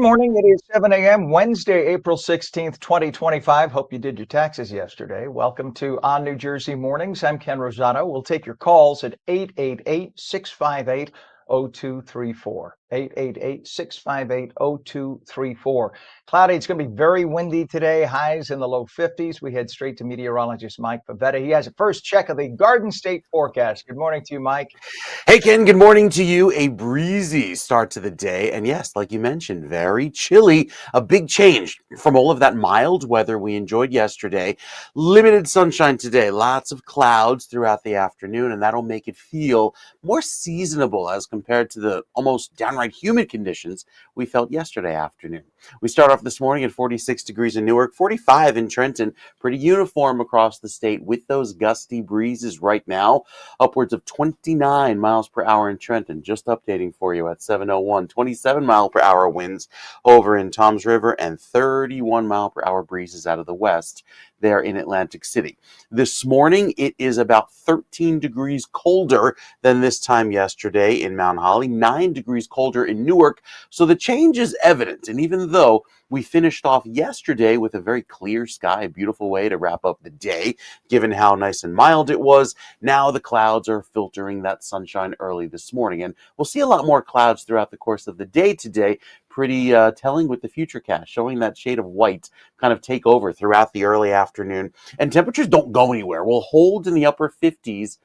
morning. It is 7 a.m. Wednesday, April 16th, 2025. Hope you did your taxes yesterday. Welcome to ONNJ Mornings. I'm Ken Rosato. We'll take your calls at 888-658-0234. 888-658-0234. Cloudy, it's going to be very windy today. Highs in the low 50s. We head straight to meteorologist Mike Favetta. He has a first check of the Garden State forecast. Good morning to you, Mike. Hey, Ken, good morning to you. A breezy start to the day. And yes, like you mentioned, very chilly. A big change from all of that mild weather we enjoyed yesterday. Limited sunshine today, lots of clouds throughout the afternoon, and that'll make it feel more seasonable as compared to the almost downright humid conditions we felt yesterday afternoon. We start off this morning at 46 degrees in Newark, 45 in Trenton, pretty uniform across the state with those gusty breezes right now, upwards of 29 miles per hour in Trenton. Just updating for you at 7:01, 27 mile per hour winds over in Toms River and 31 mile per hour breezes out of the west there in Atlantic City. This morning, it is about 13 degrees colder than this time yesterday in Mount Holly, 9 degrees colder in Newark. So the change is evident. And even though we finished off yesterday with a very clear sky, a beautiful way to wrap up the day, given how nice and mild it was, now the clouds are filtering that sunshine early this morning. And we'll see a lot more clouds throughout the course of the day today. Pretty telling with the futurecast, showing that shade of white kind of take over throughout the early afternoon. And temperatures don't go anywhere. We'll hold in the upper 40s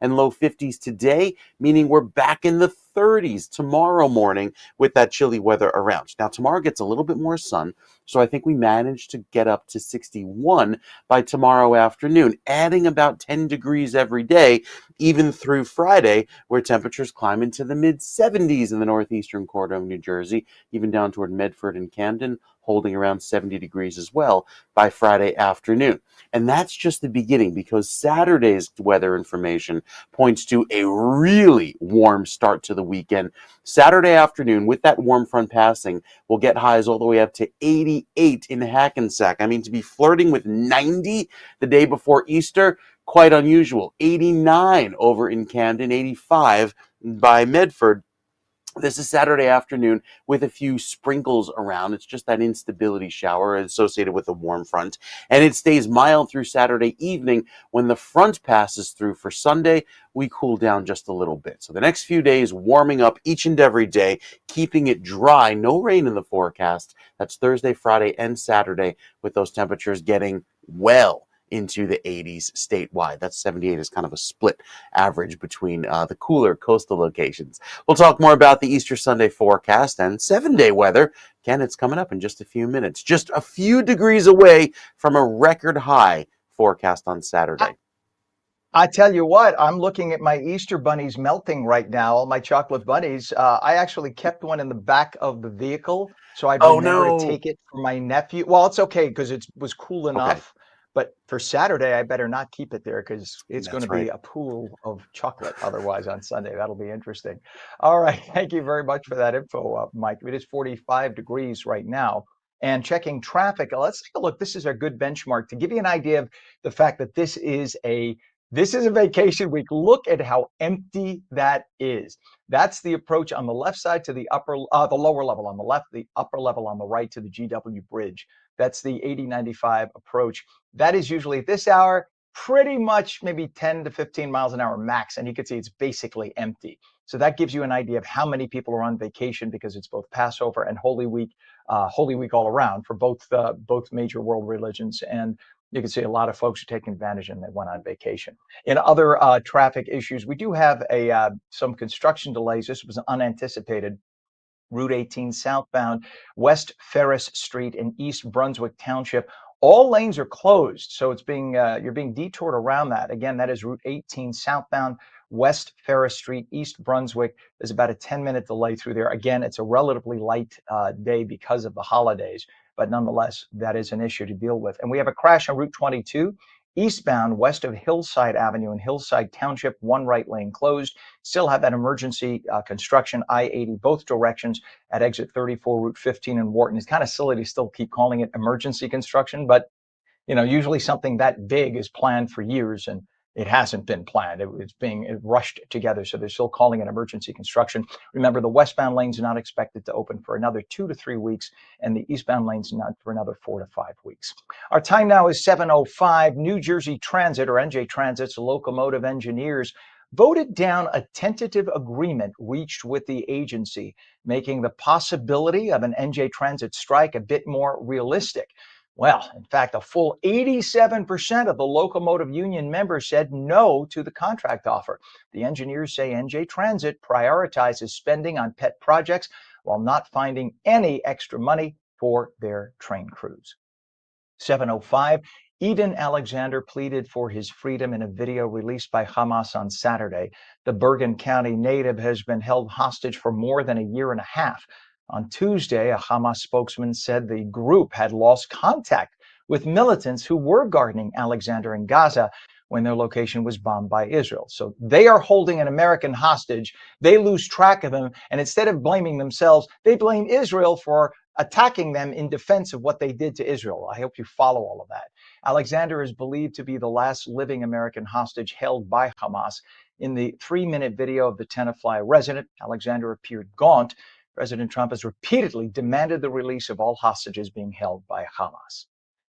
and low 50s today, meaning we're back in the 30s tomorrow morning with that chilly weather around. Now, tomorrow gets a little bit more sun, so I think we managed to get up to 61 by tomorrow afternoon, adding about 10 degrees every day, even through Friday, where temperatures climb into the mid-70s in the northeastern corridor of New Jersey, even down toward Medford and Camden, holding around 70 degrees as well by Friday afternoon. And that's just the beginning, because Saturday's weather information points to a really warm start to the weekend. Saturday afternoon, with that warm front passing, we'll get highs all the way up to 88 in Hackensack. I mean, to be flirting with 90 the day before Easter, quite unusual. 89 over in Camden, 85 by Medford. This is Saturday afternoon with a few sprinkles around. It's just that instability shower associated with the warm front. And it stays mild through Saturday evening. When the front passes through for Sunday, we cool down just a little bit. So the next few days, warming up each and every day, keeping it dry. No rain in the forecast. That's Thursday, Friday, and Saturday, with those temperatures getting well into the 80s statewide. That's 78 is kind of a split average between the cooler coastal locations. We'll talk more about the Easter Sunday forecast and 7-day weather. Ken, it's coming up in just a few minutes. Just a few degrees away from a record high forecast on Saturday. I tell you what, I'm looking at my Easter bunnies melting right now, all my chocolate bunnies. I actually kept one in the back of the vehicle, so I'd Oh, remember to no. take it for my nephew. Well, it's okay because it was cool Okay, enough. But for Saturday, I better not keep it there because it's going to that's be right. a pool of chocolate otherwise on Sunday. That'll be interesting. All right. Thank you very much for that info, Mike. It is 45 degrees right now. And checking traffic, let's take a look. This is a good benchmark to give you an idea of the fact that this is a vacation week. Look at how empty that is. That's the approach on the left side to the the lower level on the left, the upper level on the right to the GW Bridge. That's the 8095 approach. That is usually at this hour, pretty much maybe 10 to 15 miles an hour max. And you can see it's basically empty. So that gives you an idea of how many people are on vacation, because it's both Passover and Holy Week all around for both major world religions. And you can see a lot of folks are taking advantage and they went on vacation. In other traffic issues, we do have some construction delays. This was unanticipated. Route 18 southbound, West Ferris Street in East Brunswick Township. All lanes are closed, so you're being detoured around that. Again, that is Route 18 southbound, West Ferris Street, East Brunswick. There's about a 10-minute delay through there. Again, it's a relatively light day because of the holidays, but nonetheless, that is an issue to deal with. And we have a crash on Route 22, eastbound, west of Hillside Avenue in Hillside Township, one right lane closed. Still have that emergency construction, I-80, both directions at exit 34, Route 15 in Wharton. It's kind of silly to still keep calling it emergency construction, but usually something that big is planned for years, and It hasn't been planned. It's being rushed together. So they're still calling it emergency construction. Remember, the westbound lanes are not expected to open for another 2 to 3 weeks, and the eastbound lanes not for another 4 to 5 weeks. Our time now is 7:05. New Jersey Transit, or NJ Transit's locomotive engineers, voted down a tentative agreement reached with the agency, making the possibility of an NJ Transit strike a bit more realistic. Well, in fact, a full 87% of the locomotive union members said no to the contract offer. The engineers say NJ Transit prioritizes spending on pet projects while not finding any extra money for their train crews. 7:05. Eden Alexander pleaded for his freedom in a video released by Hamas on Saturday. The Bergen County native has been held hostage for more than a year and a half. On Tuesday, a Hamas spokesman said the group had lost contact with militants who were guarding Alexander in Gaza when their location was bombed by Israel. So they are holding an American hostage. They lose track of him, and instead of blaming themselves, they blame Israel for attacking them in defense of what they did to Israel. I hope you follow all of that. Alexander is believed to be the last living American hostage held by Hamas. In the 3-minute video of the Tenafly resident, Alexander appeared gaunt. President Trump has repeatedly demanded the release of all hostages being held by Hamas.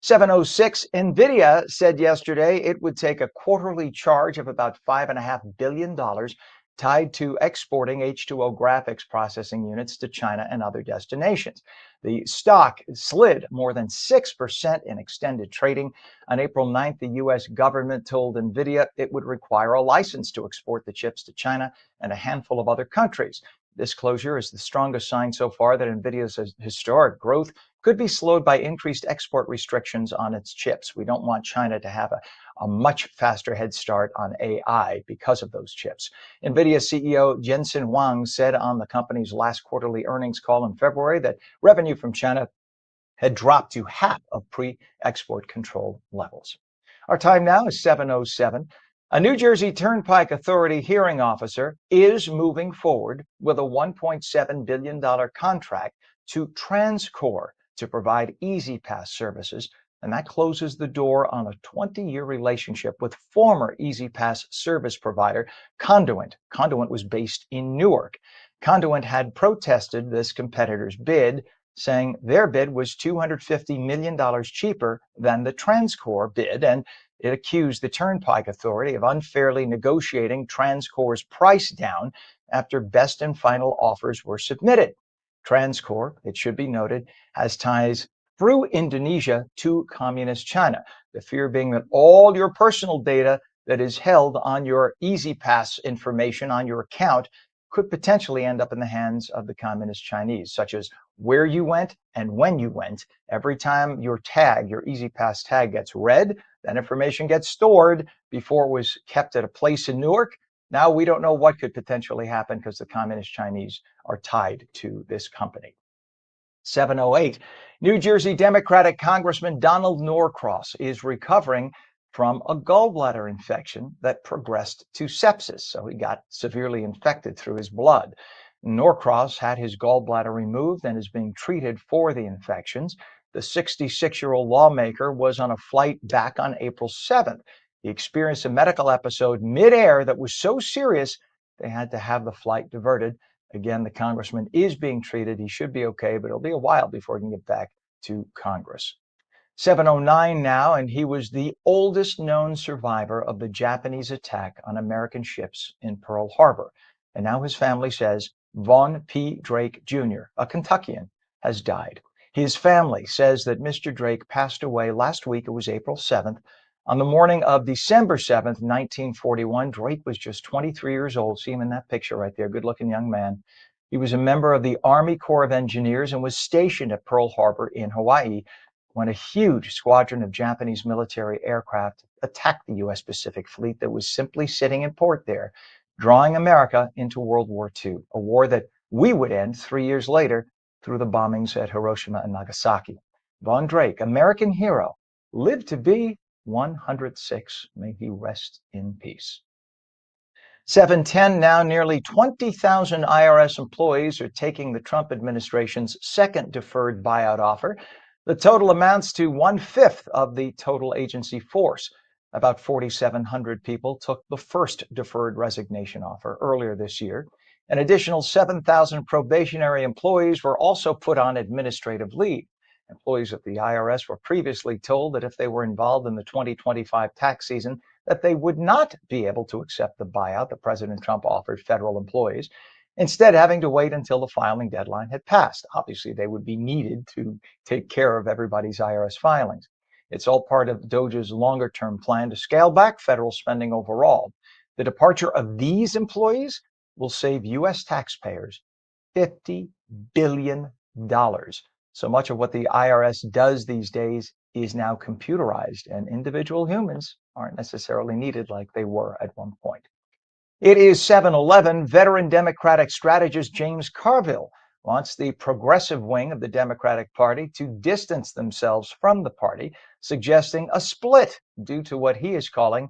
7:06, NVIDIA said yesterday it would take a quarterly charge of about $5.5 billion tied to exporting H2O graphics processing units to China and other destinations. The stock slid more than 6% in extended trading. On April 9th, the U.S. government told NVIDIA it would require a license to export the chips to China and a handful of other countries. This closure is the strongest sign so far that NVIDIA's historic growth could be slowed by increased export restrictions on its chips. We don't want China to have a much faster head start on AI because of those chips. NVIDIA CEO Jensen Huang said on the company's last quarterly earnings call in February that revenue from China had dropped to half of pre-export control levels. Our time now is 7:07. A New Jersey Turnpike Authority hearing officer is moving forward with a $1.7 billion contract to TransCore to provide Easy Pass services, and that closes the door on a 20-year relationship with former Easy Pass service provider Conduent. Conduent was based in Newark. Conduent had protested this competitor's bid, saying their bid was $250 million cheaper than the TransCore bid, and it accused the Turnpike Authority of unfairly negotiating TransCore's price down after best and final offers were submitted. TransCore, it should be noted, has ties through Indonesia to communist China. The fear being that all your personal data that is held on your Easy Pass information on your account could potentially end up in the hands of the communist Chinese, such as where you went and when you went. Every time your tag, your Easy Pass tag gets read, that information gets stored. Before it was kept at a place in Newark. Now we don't know what could potentially happen because the communist Chinese are tied to this company. 7:08. New Jersey Democratic Congressman Donald Norcross is recovering from a gallbladder infection that progressed to sepsis. So he got severely infected through his blood. Norcross had his gallbladder removed and is being treated for the infections. The 66-year-old lawmaker was on a flight back on April 7th. He experienced a medical episode midair that was so serious they had to have the flight diverted. Again, the congressman is being treated. He should be okay, but it'll be a while before he can get back to Congress. 7:09 now, and he was the oldest known survivor of the Japanese attack on American ships in Pearl Harbor. And now his family says Vaughn P. Drake Jr., a Kentuckian, has died. His family says that Mr. Drake passed away last week. It was April 7th. On the morning of December 7th, 1941, Drake was just 23 years old. See him in that picture right there. Good-looking young man. He was a member of the Army Corps of Engineers and was stationed at Pearl Harbor in Hawaii when a huge squadron of Japanese military aircraft attacked the U.S. Pacific Fleet that was simply sitting in port there, drawing America into World War II, a war that we would end 3 years later through the bombings at Hiroshima and Nagasaki. Vaughn Drake, American hero, lived to be 106. May he rest in peace. 7:10 now, nearly 20,000 IRS employees are taking the Trump administration's second deferred buyout offer. The total amounts to 1/5 of the total agency force. About 4,700 people took the first deferred resignation offer earlier this year. An additional 7,000 probationary employees were also put on administrative leave. Employees of the IRS were previously told that if they were involved in the 2025 tax season, that they would not be able to accept the buyout that President Trump offered federal employees, instead having to wait until the filing deadline had passed. Obviously, they would be needed to take care of everybody's IRS filings. It's all part of DOJ's longer-term plan to scale back federal spending overall. The departure of these employees will save U.S. taxpayers $50 billion. So much of what the IRS does these days is now computerized, and individual humans aren't necessarily needed like they were at one point. It is 7-11. Veteran Democratic strategist James Carville wants the progressive wing of the Democratic Party to distance themselves from the party, suggesting a split due to what he is calling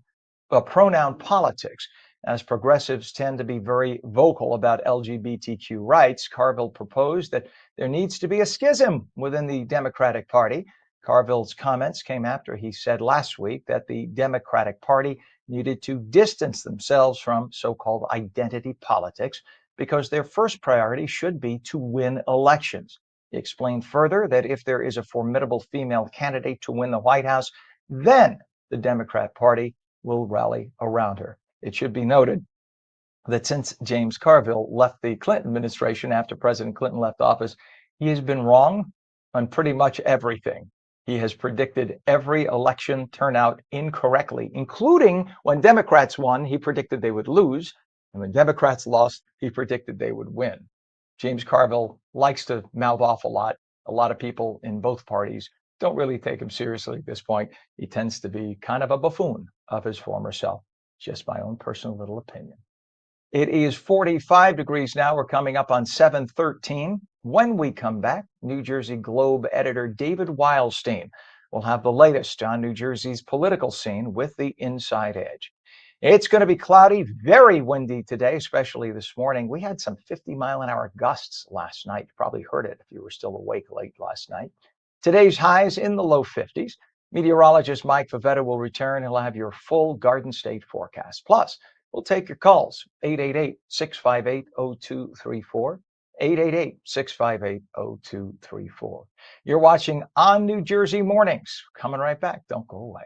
pronoun politics. As progressives tend to be very vocal about LGBTQ rights, Carville proposed that there needs to be a schism within the Democratic Party. Carville's comments came after he said last week that the Democratic Party needed to distance themselves from so-called identity politics because their first priority should be to win elections. He explained further that if there is a formidable female candidate to win the White House, then the Democrat Party will rally around her. It should be noted that since James Carville left the Clinton administration after President Clinton left office, he has been wrong on pretty much everything. He has predicted every election turnout incorrectly, including when Democrats won, he predicted they would lose. And when Democrats lost, he predicted they would win. James Carville likes to mouth off a lot. A lot of people in both parties don't really take him seriously at this point. He tends to be kind of a buffoon of his former self. Just my own personal little opinion. It is 45 degrees now. We're coming up on 7:13. When we come back, New Jersey Globe editor David Wildstein will have the latest on New Jersey's political scene with the Inside Edge. It's going to be cloudy, very windy today, especially this morning. We had some 50-mile-an-hour gusts last night. You probably heard it if you were still awake late last night. Today's highs in the low 50s. Meteorologist Mike Favetta will return. He'll have your full Garden State forecast. Plus, we'll take your calls, 888-658-0234, 888-658-0234. You're watching On New Jersey Mornings. Coming right back. Don't go away.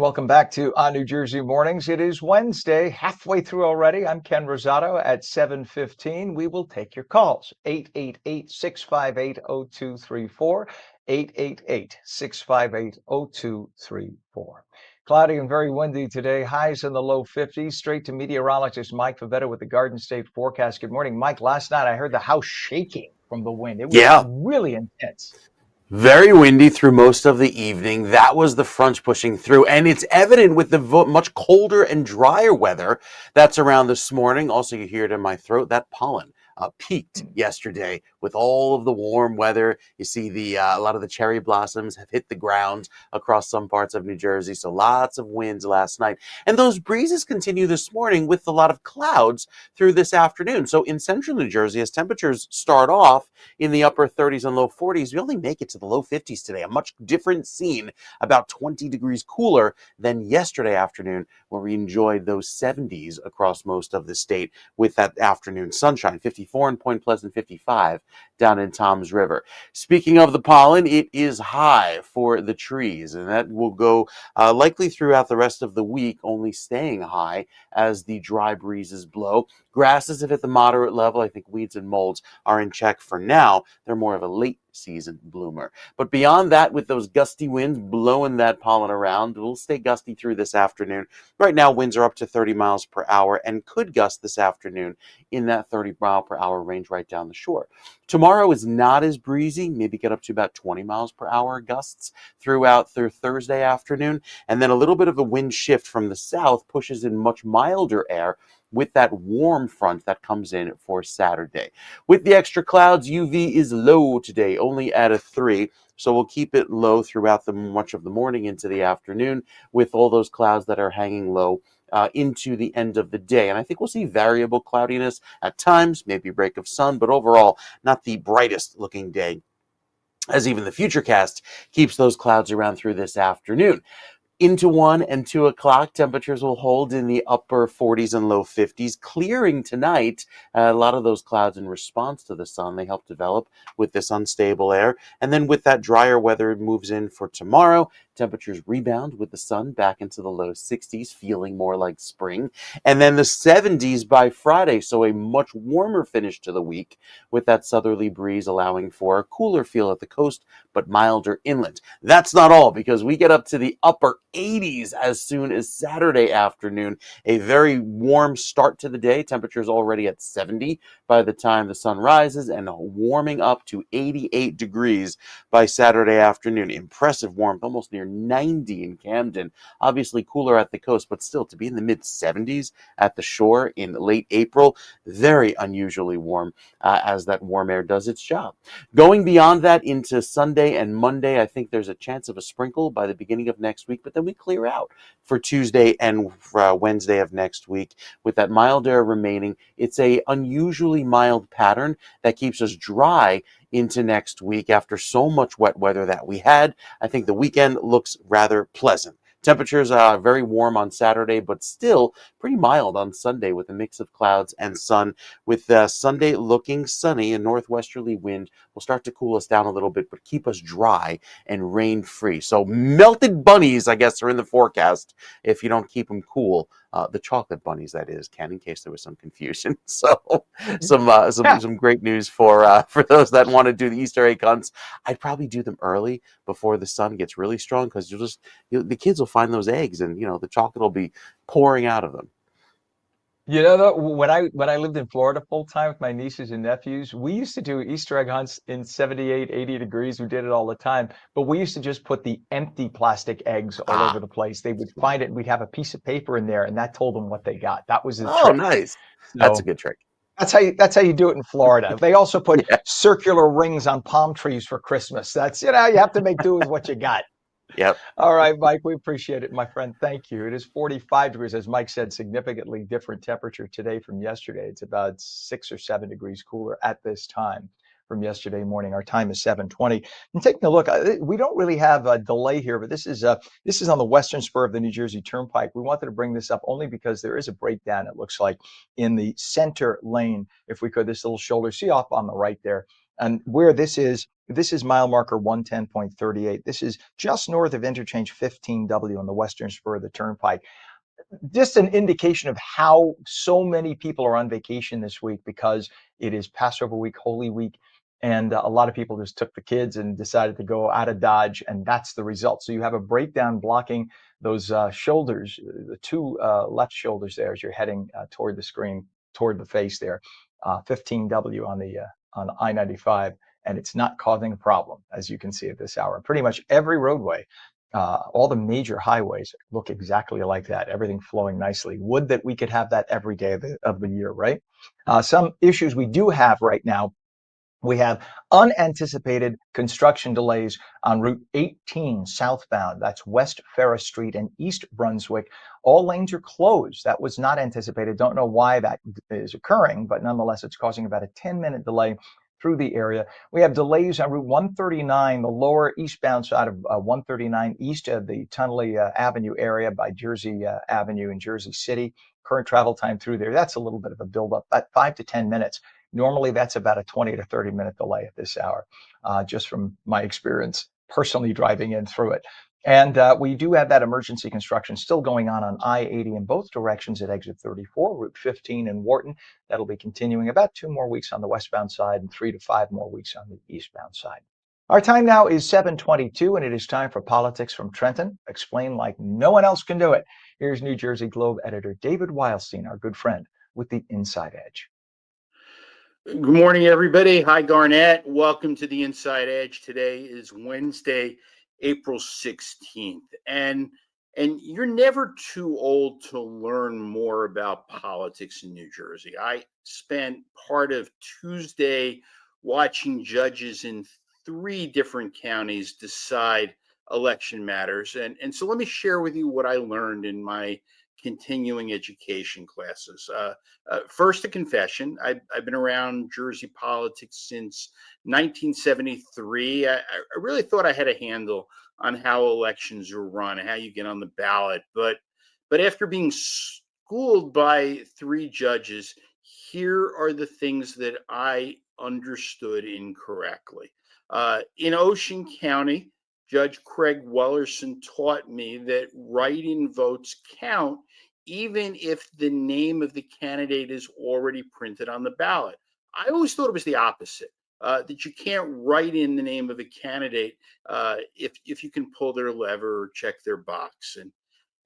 And welcome back to On New Jersey Mornings. It is Wednesday, halfway through already. I'm Ken Rosato at 7:15. We will take your calls. 888-658-0234, 888-658-0234. Cloudy and very windy today. Highs in the low 50s. Straight to meteorologist Mike Favetta with the Garden State forecast. Good morning, Mike. Last night I heard the house shaking from the wind. It was Yeah, really intense. very windy through most of the evening. That was the front pushing through, and it's evident with the much colder and drier weather that's around this morning. Also, you hear it in my throat, that pollen peaked yesterday with all of the warm weather. You see a lot of the cherry blossoms have hit the ground across some parts of New Jersey, so lots of winds last night. And those breezes continue this morning with a lot of clouds through this afternoon. So in central New Jersey, as temperatures start off in the upper 30s and low 40s, we only make it to the low 50s today. A much different scene, about 20 degrees cooler than yesterday afternoon, where we enjoyed those 70s across most of the state with that afternoon sunshine. 54 in Point Pleasant, 55 down in Toms River. Speaking of the pollen, it is high for the trees, and that will go likely throughout the rest of the week, only staying high as the dry breezes blow. Grasses have hit the moderate level. I think weeds and molds are in check for now. They're more of a late season bloomer. But beyond that, with those gusty winds blowing that pollen around, it'll stay gusty through this afternoon. Right now, winds are up to 30 miles per hour and could gust this afternoon in that 30-mile-per-hour range right down the shore. Tomorrow is not as breezy, maybe get up to about 20 miles per hour gusts through Thursday afternoon. And then a little bit of a wind shift from the south pushes in much milder air with that warm front that comes in for Saturday. With the extra clouds, UV is low today, only at a 3. So we'll keep it low throughout much of the morning into the afternoon with all those clouds that are hanging low into the end of the day. And I think we'll see variable cloudiness at times, maybe a break of sun, but overall, not the brightest looking day, as even the Futurecast keeps those clouds around through this afternoon. Into 1 and 2 o'clock, temperatures will hold in the upper 40s and low 50s, clearing tonight. A lot of those clouds in response to the sun, they help develop with this unstable air. And then with that drier weather, it moves in for tomorrow. Temperatures rebound with the sun back into the low 60s, feeling more like spring. And then the 70s by Friday, so a much warmer finish to the week with that southerly breeze allowing for a cooler feel at the coast, but milder inland. That's not all, because we get up to the upper 80s as soon as Saturday afternoon. A very warm start to the day. Temperatures already at 70 by the time the sun rises, and warming up to 88 degrees by Saturday afternoon. Impressive warmth, almost near 90 in Camden. Obviously cooler at the coast, but still to be in the mid 70s at the shore in late April, very unusually warm as that warm air does its job. Going beyond that into Sunday and Monday, I think there's a chance of a sprinkle by the beginning of next week, but then we clear out for Tuesday and Wednesday of next week with that mild air remaining. It's a unusually mild pattern that keeps us dry into next week after so much wet weather that we had. I think the weekend looks rather pleasant. Temperatures are very warm on Saturday, but still pretty mild on Sunday with a mix of clouds and sun. With Sunday looking sunny, and northwesterly wind will start to cool us down a little bit, but keep us dry and rain free. So melted bunnies, I guess, are in the forecast if you don't keep them cool. The chocolate bunnies, that is, Ken, in case there was some confusion. So some great news for those that want to do the Easter egg hunts. I'd probably do them early before the sun gets really strong, because the kids will find those eggs, and the chocolate will be pouring out of them. When I lived in Florida full time with my nieces and nephews, we used to do Easter egg hunts in 78, 80 degrees. We did it all the time. But we used to just put the empty plastic eggs all over Ah, the place. They would find it, and we'd have a piece of paper in there, and that told them what they got. That was the oh, trick. nice. That's a So good trick. that's how you do it in Florida. They also put Yeah. circular rings on palm trees for Christmas. You have to make do with what you got. Yep. All right, Mike, we appreciate it, my friend. Thank you. It is 45 degrees, as Mike said, significantly different temperature today from yesterday. It's about 6 or 7 degrees cooler at this time. from yesterday morning. Our time is 7:20. And taking a look, we don't really have a delay here, but this is on the western spur of the New Jersey Turnpike. We wanted to bring this up only because there is a breakdown, it looks like, in the center lane. If we could, this little shoulder, see off on the right there. And where this is mile marker 110.38. This is just north of interchange 15W on the western spur of the Turnpike. Just an indication of how so many people are on vacation this week because it is Passover week, Holy Week, and a lot of people just took the kids and decided to go out of Dodge, and that's the result. So you have a breakdown blocking those shoulders, the two left shoulders there as you're heading toward the screen, toward the face there, 15W on I-95, and it's not causing a problem, as you can see at this hour. Pretty much every roadway, all the major highways look exactly like that, everything flowing nicely. Would that we could have that every day of the year, right? Some issues we do have right now. We have unanticipated construction delays on Route 18 southbound. That's West Ferris Street and East Brunswick. All lanes are closed. That was not anticipated. Don't know why that is occurring, but nonetheless, it's causing about a 10-minute delay through the area. We have delays on Route 139, the lower eastbound side of 139, east of the Tunnelly Avenue area by Jersey Avenue in Jersey City. Current travel time through there, that's a little bit of a buildup, about 5 to 10 minutes. Normally, that's about a 20 to 30-minute delay at this hour, just from my experience personally driving in through it. And we do have that emergency construction still going on I-80 in both directions at exit 34, Route 15 in Wharton. That'll be continuing about 2 more weeks on the westbound side and 3 to 5 more weeks on the eastbound side. Our time now is 7:22, and it is time for Politics from Trenton, explained like no one else can do it. Here's New Jersey Globe editor David Wildstein, our good friend, with the Inside Edge. Good morning, everybody. Hi, Garnett. Welcome to the Inside Edge. Today is Wednesday, April 16th. And you're never too old to learn more about politics in New Jersey. I spent part of Tuesday watching judges in 3 different counties decide election matters. And so let me share with you what I learned in my continuing education classes. First, a confession. I've been around Jersey politics since 1973. I really thought I had a handle on how elections are run, how you get on the ballot. But after being schooled by 3 judges, here are the things that I understood incorrectly. In Ocean County, Judge Craig Wellerson taught me that write-in votes count even if the name of the candidate is already printed on the ballot. I always thought it was the opposite, that you can't write in the name of a candidate if you can pull their lever or check their box.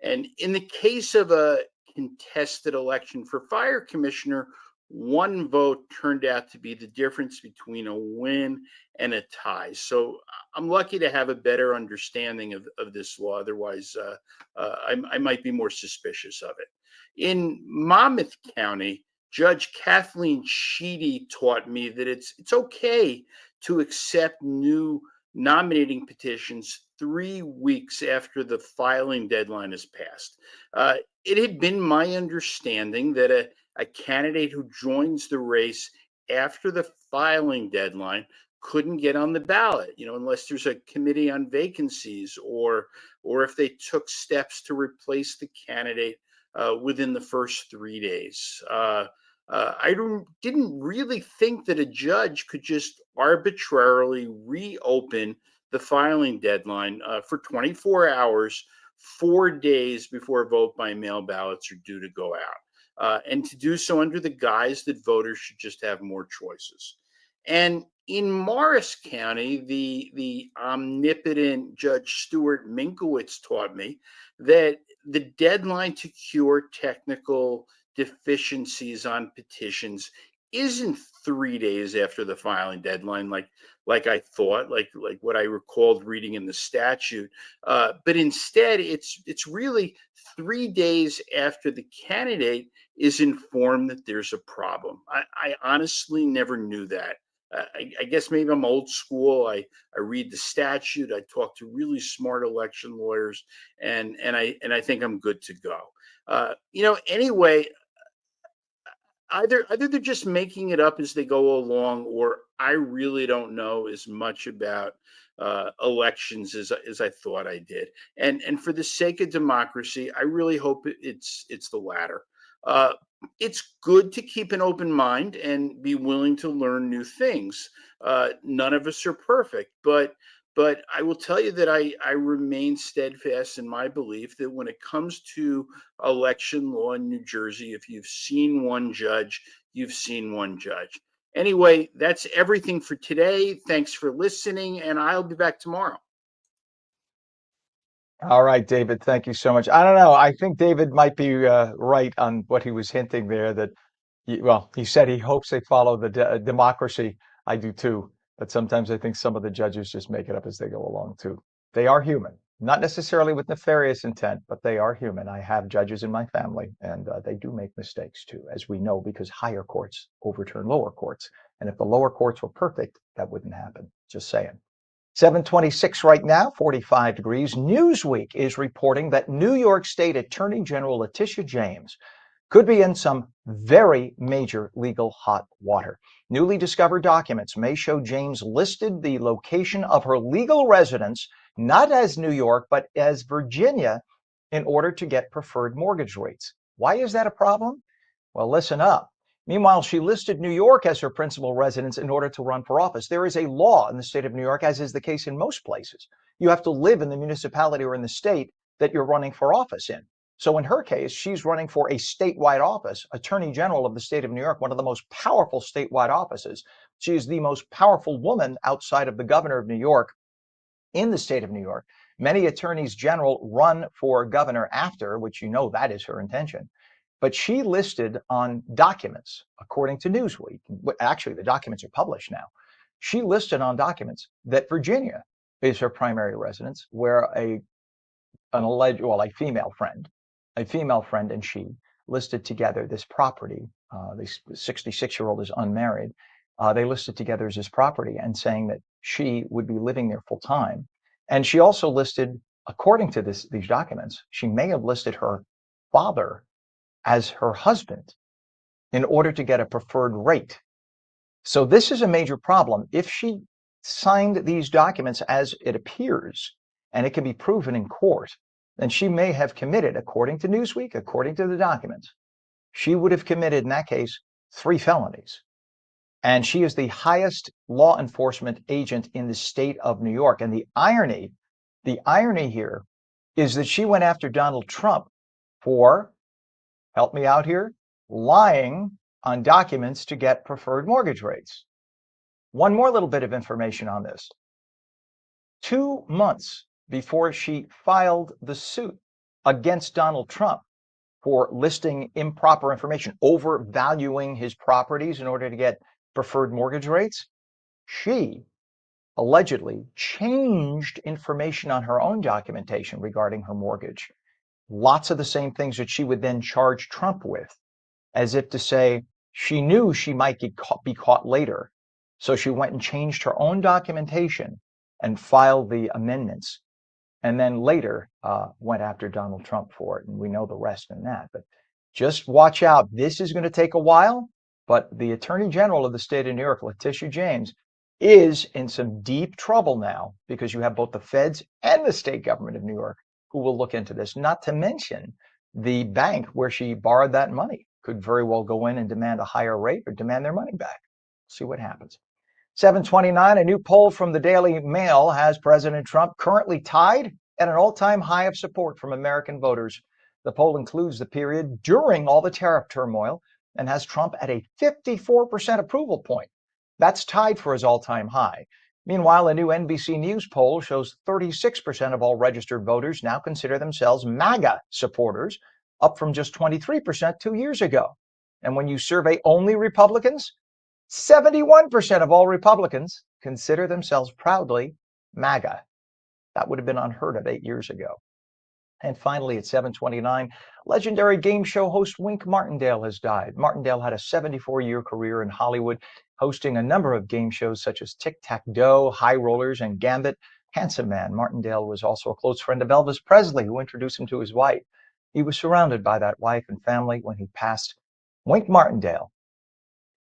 And in the case of a contested election for fire commissioner, 1 vote turned out to be the difference between a win and a tie. So I'm lucky to have a better understanding of this law. Otherwise, I might be more suspicious of it. In Monmouth County, Judge Kathleen Sheedy taught me that it's okay to accept new nominating petitions 3 weeks after the filing deadline is passed. It had been my understanding that a candidate who joins the race after the filing deadline couldn't get on the ballot, unless there's a committee on vacancies or if they took steps to replace the candidate within the first 3 days. I didn't really think that a judge could just arbitrarily reopen the filing deadline for 24 hours, 4 days before vote by mail ballots are due to go out. And to do so under the guise that voters should just have more choices. And in Morris County, the omnipotent Judge Stuart Minkowitz taught me that the deadline to cure technical deficiencies on petitions isn't 3 days after the filing deadline, like I thought, like what I recalled reading in the statute, but instead it's really 3 days after the candidate is informed that there's a problem. I honestly never knew that. I guess maybe I'm old school. I read the statute. I talk to really smart election lawyers, and I think I'm good to go. Anyway, either they're just making it up as they go along, or I really don't know as much about elections as I thought I did. And for the sake of democracy, I really hope it's the latter. Uh, it's good to keep an open mind and be willing to learn new things. None of us are perfect, but I will tell you that I remain steadfast in my belief that when it comes to election law in New Jersey, if you've seen one judge, you've seen one judge. Anyway, that's everything for today. Thanks for listening, and I'll be back tomorrow. All right, David, thank you so much. I don't know. I think David might be right on what he was hinting there that, well, he said he hopes they follow the democracy. I do too. But sometimes I think some of the judges just make it up as they go along too. They are human, not necessarily with nefarious intent, but they are human. I have judges in my family, and they do make mistakes too, as we know, because higher courts overturn lower courts. And if the lower courts were perfect, that wouldn't happen. Just saying. 726 right now, 45 degrees. Newsweek is reporting that New York State Attorney General Letitia James could be in some very major legal hot water. Newly discovered documents may show James listed the location of her legal residence not as New York, but as Virginia in order to get preferred mortgage rates. Why is that a problem? Well, listen up. Meanwhile, she listed New York as her principal residence in order to run for office. There is a law in the state of New York, as is the case in most places. You have to live in the municipality or in the state that you're running for office in. So in her case, she's running for a statewide office, Attorney General of the state of New York, one of the most powerful statewide offices. She is the most powerful woman outside of the governor of New York in the state of New York. Many attorneys general run for governor after, which you know that is her intention. But she listed on documents, according to Newsweek, actually the documents are published now. She listed on documents that Virginia is her primary residence, where a female friend and she listed together this property. This 66-year-old is unmarried. They listed together as this property and saying that she would be living there full time. And she also listed, according to these documents, she may have listed her father as her husband in order to get a preferred rate. So this is a major problem. If she signed these documents as it appears, and it can be proven in court, then she may have committed, according to Newsweek, according to the documents, she would have committed, in that case, 3 felonies. And she is the highest law enforcement agent in the state of New York. And the irony here is that she went after Donald Trump for, help me out here, lying on documents to get preferred mortgage rates. One more little bit of information on this. 2 months before she filed the suit against Donald Trump for listing improper information, overvaluing his properties in order to get preferred mortgage rates, she allegedly changed information on her own documentation regarding her mortgage. Lots of the same things that she would then charge Trump with, as if to say she knew she might be caught later. So she went and changed her own documentation and filed the amendments, and then later went after Donald Trump for it. And we know the rest in that. But just watch out. This is going to take a while, but the Attorney General of the state of New York, Letitia James, is in some deep trouble now because you have both the feds and the state government of New York who will look into this, not to mention the bank where she borrowed that money could very well go in and demand a higher rate or demand their money back. See what happens. 729, a new poll from the Daily Mail has President Trump currently tied at an all-time high of support from American voters. The poll includes the period during all the tariff turmoil and has Trump at a 54% approval point. That's tied for his all-time high. Meanwhile, a new NBC News poll shows 36% of all registered voters now consider themselves MAGA supporters, up from just 23% 2 years ago. And when you survey only Republicans, 71% of all Republicans consider themselves proudly MAGA. That would have been unheard of 8 years ago. And finally, at 729, legendary game show host Wink Martindale has died. Martindale had a 74-year career in Hollywood, hosting a number of game shows such as Tic-Tac-Dough, High Rollers, and Gambit. Handsome man, Martindale was also a close friend of Elvis Presley, who introduced him to his wife. He was surrounded by that wife and family when he passed. Wink Martindale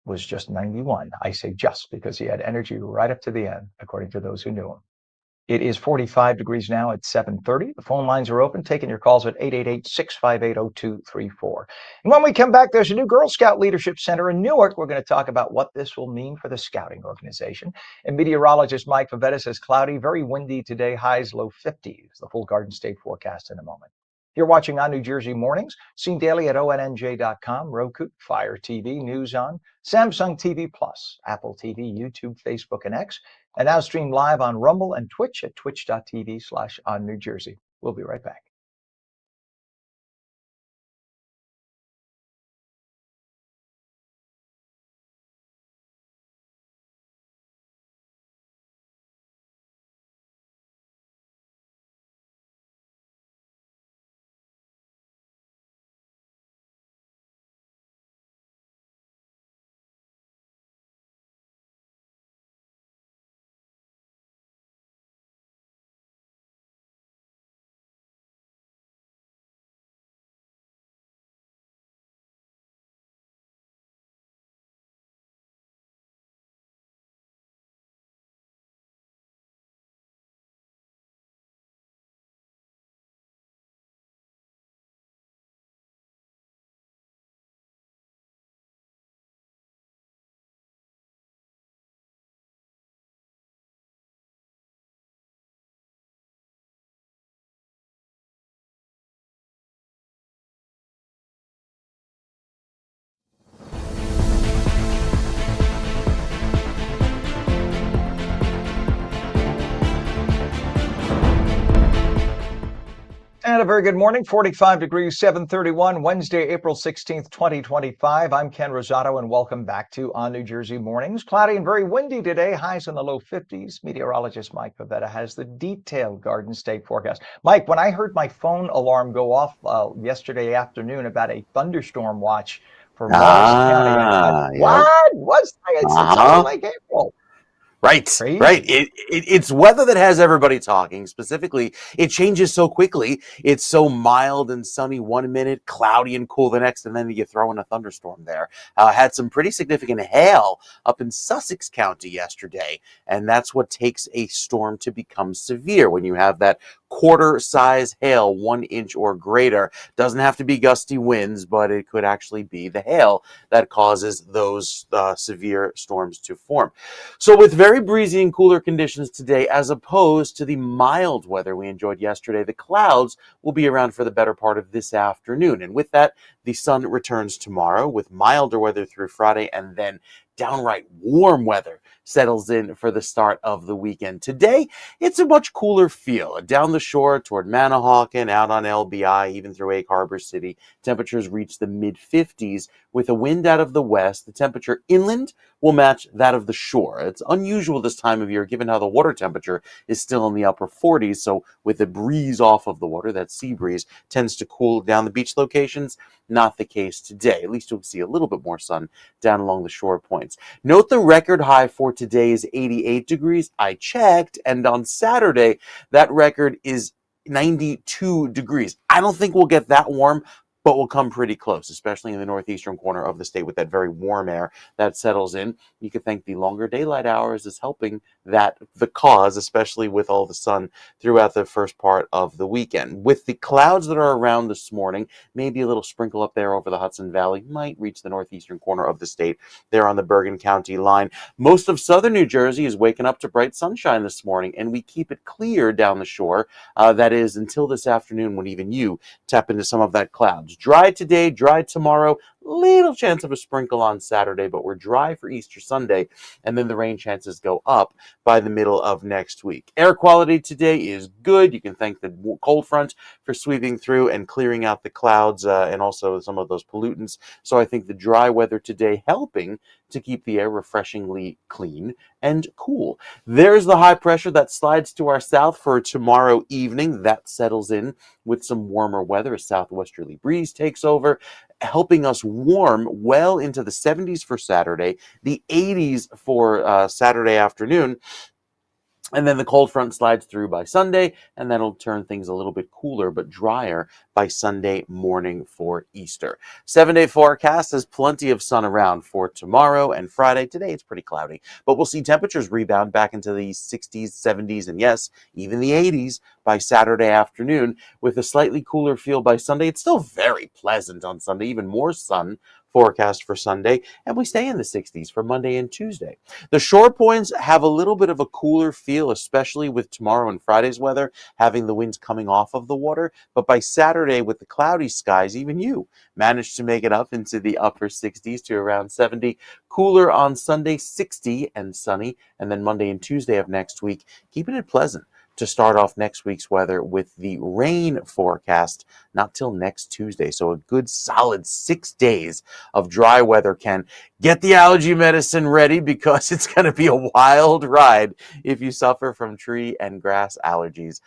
was just 91. I say just because he had energy right up to the end, according to those who knew him. It is 45 degrees now at 7:30. The phone lines are open, taking your calls at 888-658-0234. And when we come back, there's a new Girl Scout Leadership Center in Newark. We're going to talk about what this will mean for the scouting organization. And meteorologist Mike Favetta says cloudy, very windy today, highs low 50s. The full Garden State forecast in a moment. You're watching On New Jersey Mornings, seen daily at ONNJ.com, Roku, Fire TV, News On, Samsung TV Plus, Apple TV, YouTube, Facebook, and X. And now stream live on Rumble and Twitch at twitch.tv/OnNewJersey. We'll be right back. And a very good morning, 45 degrees, 7:31, Wednesday, April 16th, 2025. I'm Ken Rosato, and welcome back to On New Jersey Mornings. Cloudy and very windy today, highs in the low 50s. Meteorologist Mike Favetta has the detailed Garden State forecast. Mike, when I heard my phone alarm go off yesterday afternoon about a thunderstorm watch for Morris County, I thought, Yep. what? What's that? It's only like April. Right. Crazy. It's weather that has everybody talking. Specifically, it changes so quickly. It's so mild and sunny one minute, cloudy and cool the next, and then you throw in a thunderstorm there. Had some pretty significant hail up in Sussex County yesterday, and that's what takes a storm to become severe. When you have that quarter size hail, 1 inch or greater, doesn't have to be gusty winds, but it could actually be the hail that causes those severe storms to form. So with very breezy and cooler conditions today, as opposed to the mild weather we enjoyed yesterday, the clouds will be around for the better part of this afternoon. And with that, the sun returns tomorrow with milder weather through Friday, and then downright warm weather settles in for the start of the weekend. Today, it's a much cooler feel. Down the shore toward Manahawkin, out on LBI, even through Egg Harbor City, temperatures reach the mid-50s with a wind out of the west. The temperature inland will match that of the shore. It's unusual this time of year given how the water temperature is still in the upper 40s, so with the breeze off of the water, that sea breeze tends to cool down the beach locations. Not the case today. At least you'll see a little bit more sun down along the shore points. Note the record high for today is 88 degrees. I checked, and on Saturday, that record is 92 degrees. I don't think we'll get that warm, but we'll come pretty close, especially in the northeastern corner of the state with that very warm air that settles in. You could think the longer daylight hours is helping the cause, especially with all the sun throughout the first part of the weekend. With the clouds that are around this morning, maybe a little sprinkle up there over the Hudson Valley might reach the northeastern corner of the state there on the Bergen County line. Most of southern New Jersey is waking up to bright sunshine this morning, and we keep it clear down the shore. That is until this afternoon when even you tap into some of that clouds. Dry today, dry tomorrow, little chance of a sprinkle on Saturday, but we're dry for Easter Sunday, and then the rain chances go up by the middle of next week. Air quality today is good. You can thank the cold front for sweeping through and clearing out the clouds and also some of those pollutants. So I think the dry weather today helping to keep the air refreshingly clean and cool. There's the high pressure that slides to our south for tomorrow evening. That settles in with some warmer weather. A southwesterly breeze takes over, helping us warm well into the 70s for Saturday, the 80s for Saturday afternoon. And then the cold front slides through by Sunday, and that'll turn things a little bit cooler but drier by Sunday morning for Easter. 7-day forecast has plenty of sun around for tomorrow and Friday. Today it's pretty cloudy, but we'll see temperatures rebound back into the 60s, 70s, and yes, even the 80s by Saturday afternoon, with a slightly cooler feel by Sunday. It's still very pleasant on Sunday, even more sun forecast for Sunday, and we stay in the 60s for Monday and Tuesday. The shore points have a little bit of a cooler feel, especially with tomorrow and Friday's weather, having the winds coming off of the water. But by Saturday, with the cloudy skies, even you managed to make it up into the upper 60s to around 70. Cooler on Sunday, 60 and sunny. And then Monday and Tuesday of next week, keeping it pleasant to start off next week's weather, with the rain forecast not till next Tuesday. So a good solid 6 days of dry weather. Can get the allergy medicine ready, because it's going to be a wild ride if you suffer from tree and grass allergies.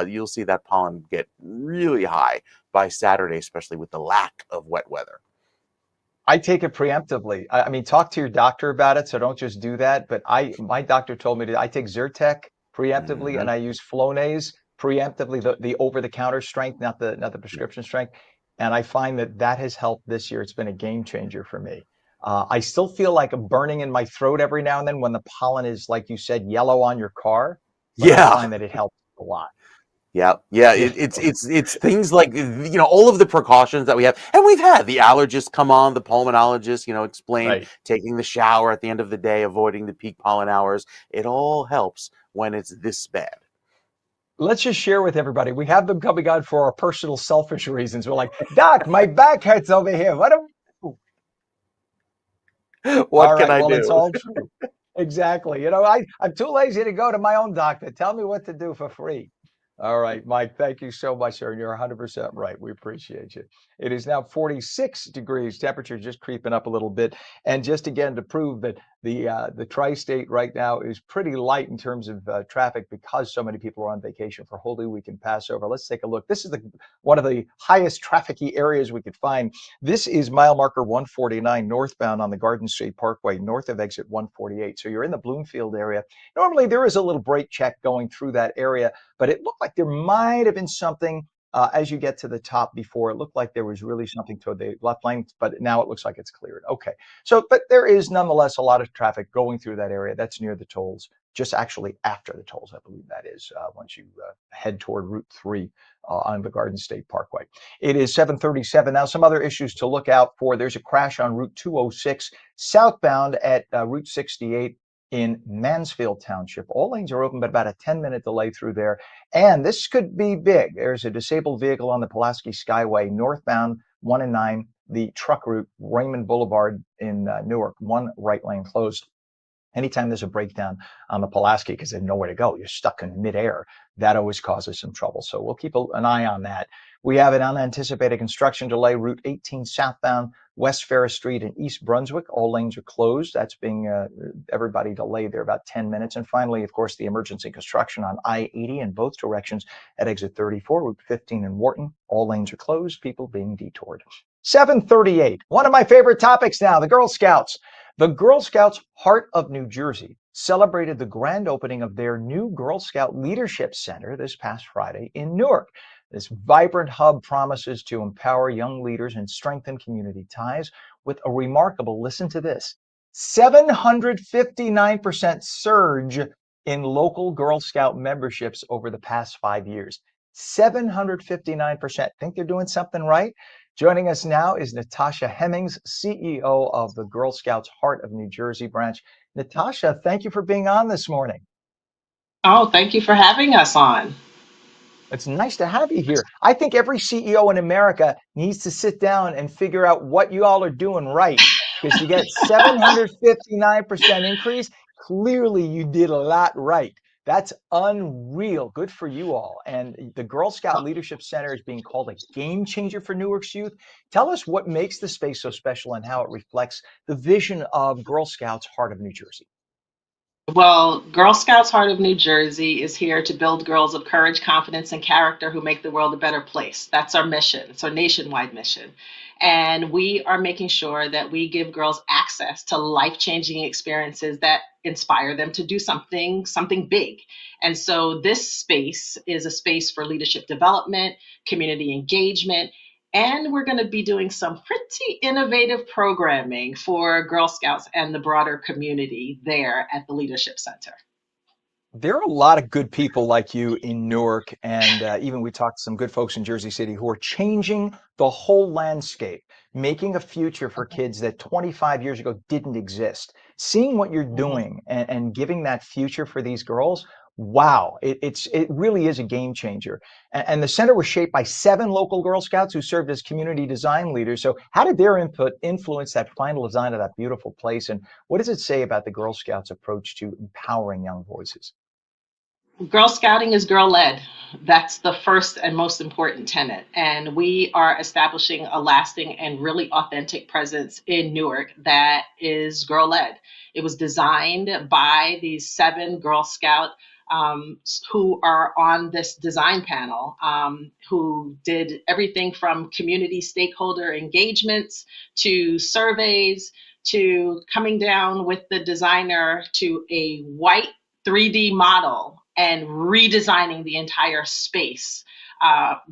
You'll see that pollen get really high by Saturday, especially with the lack of wet weather. I take it preemptively. I mean, talk to your doctor about it, so don't just do that. But my doctor told me I take Zyrtec preemptively, Mm-hmm. and I use Flonase preemptively, the over-the-counter strength, not the prescription strength. And I find that has helped this year. It's been a game changer for me. I still feel like a burning in my throat every now and then when the pollen is, like you said, yellow on your car, but I Yeah. find that it helps a lot. Yeah, yeah. Yeah. It's things like, all of the precautions that we have, and we've had the allergists come on, the pulmonologist, explain Right. taking the shower at the end of the day, avoiding the peak pollen hours. It all helps when it's this bad. Let's just share with everybody. We have them coming on for our personal selfish reasons. We're like, Doc, my back hurts over here. What do we do? What All can right. I Well, it's do? all true. Exactly. I'm too lazy to go to my own doctor. Tell me what to do for free. All right, Mike, thank you so much, sir. And you're 100% right. We appreciate you. It is now 46 degrees. Temperature just creeping up a little bit. And just again to prove that the tri-state right now is pretty light in terms of traffic, because so many people are on vacation for Holy Week and Passover. Let's take a look. This is one of the highest trafficy areas we could find. This is mile marker 149 northbound on the Garden State Parkway, north of exit 148. So you're in the Bloomfield area. Normally there is a little brake check going through that area, but it looked like there might have been something as you get to the top before. It looked like there was really something toward the left lane, but now it looks like it's cleared. Okay. So, but there is nonetheless a lot of traffic going through that area. That's near the tolls, just actually after the tolls, I believe that is, once you head toward Route 3 on the Garden State Parkway. It is 7:37. Now, some other issues to look out for. There's a crash on Route 206 southbound at Route 68 in Mansfield Township. All lanes are open, but about a 10-minute delay through there. And this could be big. There's a disabled vehicle on the Pulaski Skyway northbound 1 and 9, the truck route, Raymond Boulevard in Newark, one right lane closed. Anytime there's a breakdown on the Pulaski because there's nowhere to go, you're stuck in midair. That always causes some trouble. So we'll keep an eye on that. We have an unanticipated construction delay, Route 18 southbound, West Ferris Street in East Brunswick. All lanes are closed. That's being everybody delayed there about 10 minutes. And finally, of course, the emergency construction on I-80 in both directions at exit 34, Route 15 in Wharton. All lanes are closed, people being detoured. 7:38. One of my favorite topics now, the Girl Scouts. The Girl Scouts Heart of New Jersey celebrated the grand opening of their new Girl Scout Leadership Center this past Friday in Newark. This vibrant hub promises to empower young leaders and strengthen community ties with a remarkable, listen to this, 759% surge in local Girl Scout memberships over the past 5 years. 759%. Think they're doing something right? Joining us now is Natasha Hemmings, CEO of the Girl Scouts Heart of New Jersey branch. Natasha, thank you for being on this morning. Oh, thank you for having us on. It's nice to have you here. I think every CEO in America needs to sit down and figure out what you all are doing right, because to get 759% increase, clearly you did a lot right. That's unreal. Good for you all. And the Girl Scout Leadership Center is being called a game changer for Newark's youth. Tell us what makes the space so special and how it reflects the vision of Girl Scouts Heart of New Jersey. Well, Girl Scouts Heart of New Jersey is here to build girls of courage, confidence, and character who make the world a better place. That's our mission. It's our nationwide mission. And we are making sure that we give girls access to life-changing experiences that inspire them to do something big. And so this space is a space for leadership development, community engagement, and we're going to be doing some pretty innovative programming for Girl Scouts and the broader community there at the Leadership Center. There are a lot of good people like you in Newark, and even we talked to some good folks in Jersey City who are changing the whole landscape, making a future for kids that 25 years ago didn't exist. Seeing what you're Mhm. doing and giving that future for these girls, wow, it really is a game changer. And the center was shaped by 7 local Girl Scouts who served as community design leaders. So how did their input influence that final design of that beautiful place? And what does it say about the Girl Scouts' approach to empowering young voices? Girl Scouting is girl led. That's the first and most important tenet. And we are establishing a lasting and really authentic presence in Newark that is girl led. It was designed by these 7 Girl Scout who are on this design panel, who did everything from community stakeholder engagements to surveys to coming down with the designer to a white 3D model and redesigning the entire space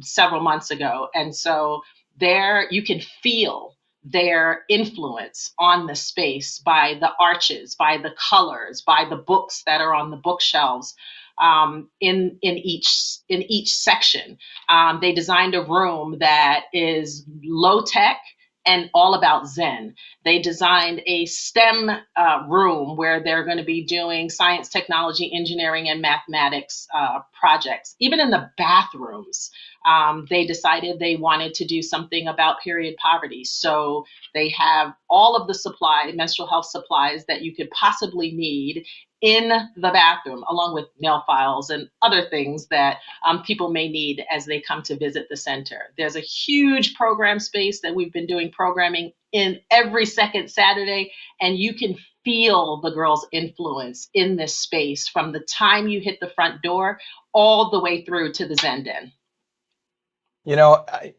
several months ago. And so there you can feel their influence on the space by the arches, by the colors, by the books that are on the bookshelves in each section. They designed a room that is low tech and all about Zen. They designed a STEM room where they're going to be doing science, technology, engineering, and mathematics projects. Even in the bathrooms, they decided they wanted to do something about period poverty. So they have all of the menstrual health supplies that you could possibly need in the bathroom, along with nail files and other things that people may need as they come to visit the center. There's a huge program space that we've been doing programming in every second Saturday, and you can feel the girls' influence in this space from the time you hit the front door all the way through to the Zen Den.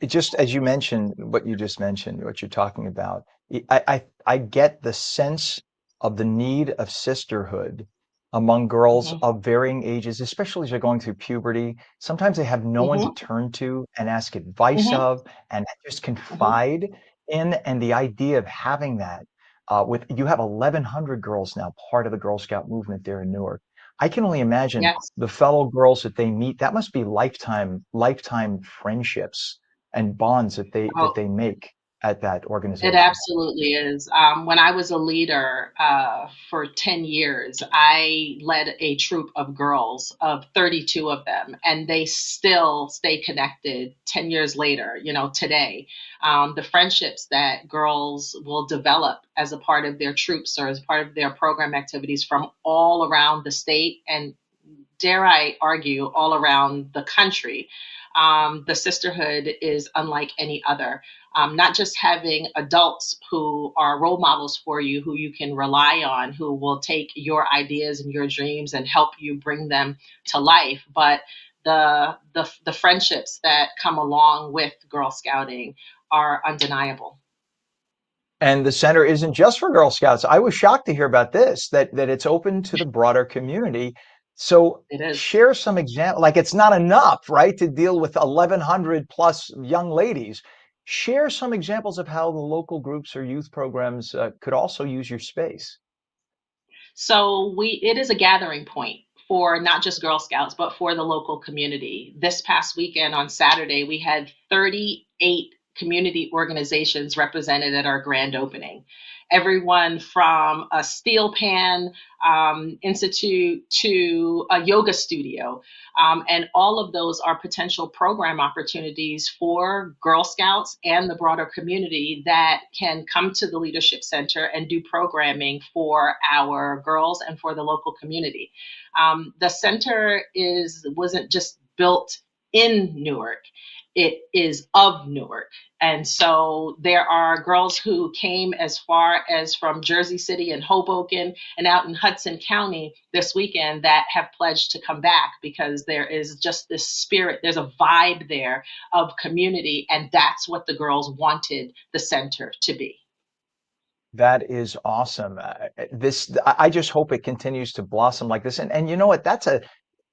Just as you mentioned, what you just mentioned, what you're talking about, I get the sense of the need of sisterhood among girls Mhm. of varying ages, especially as they're going through puberty. Sometimes they have no one to Mhm. turn to and ask advice Mhm. of and just Mhm. confide in. And the idea of having that with you have 1,100 girls now, part of the Girl Scout movement there in Newark. I can only imagine Yes. the fellow girls that they meet, that must be lifetime friendships and bonds that they Oh, make at that it organization. absolutely is. When I was a leader for 10 years, I led a troop of girls, of 32 of them, and they still stay connected 10 years later, today. The friendships that girls will develop as a part of their troops or as part of their program activities from all around the state and, dare I argue, all around the country. The sisterhood is unlike any other. Not just having adults who are role models for you, who you can rely on, who will take your ideas and your dreams and help you bring them to life, but the friendships that come along with Girl Scouting are undeniable. And the center isn't just for Girl Scouts. I was shocked to hear about this, that it's open to the broader community. So It is. share some example, like it's not enough, right, to deal with 1,100 plus young ladies. Share some examples of how the local groups or youth programs could also use your space. So it is a gathering point for not just Girl Scouts, but for the local community. This past weekend on Saturday, we had 38 community organizations represented at our grand opening. Everyone from a steel pan institute to a yoga studio. And all of those are potential program opportunities for Girl Scouts and the broader community that can come to the Leadership Center and do programming for our girls and for the local community. The center wasn't just built in Newark. It is of Newark. And so there are girls who came as far as from Jersey City and Hoboken and out in Hudson County this weekend that have pledged to come back because there is just this spirit, there's a vibe there of community, and that's what the girls wanted the center to be. That is awesome. I just hope it continues to blossom like this. And you know what?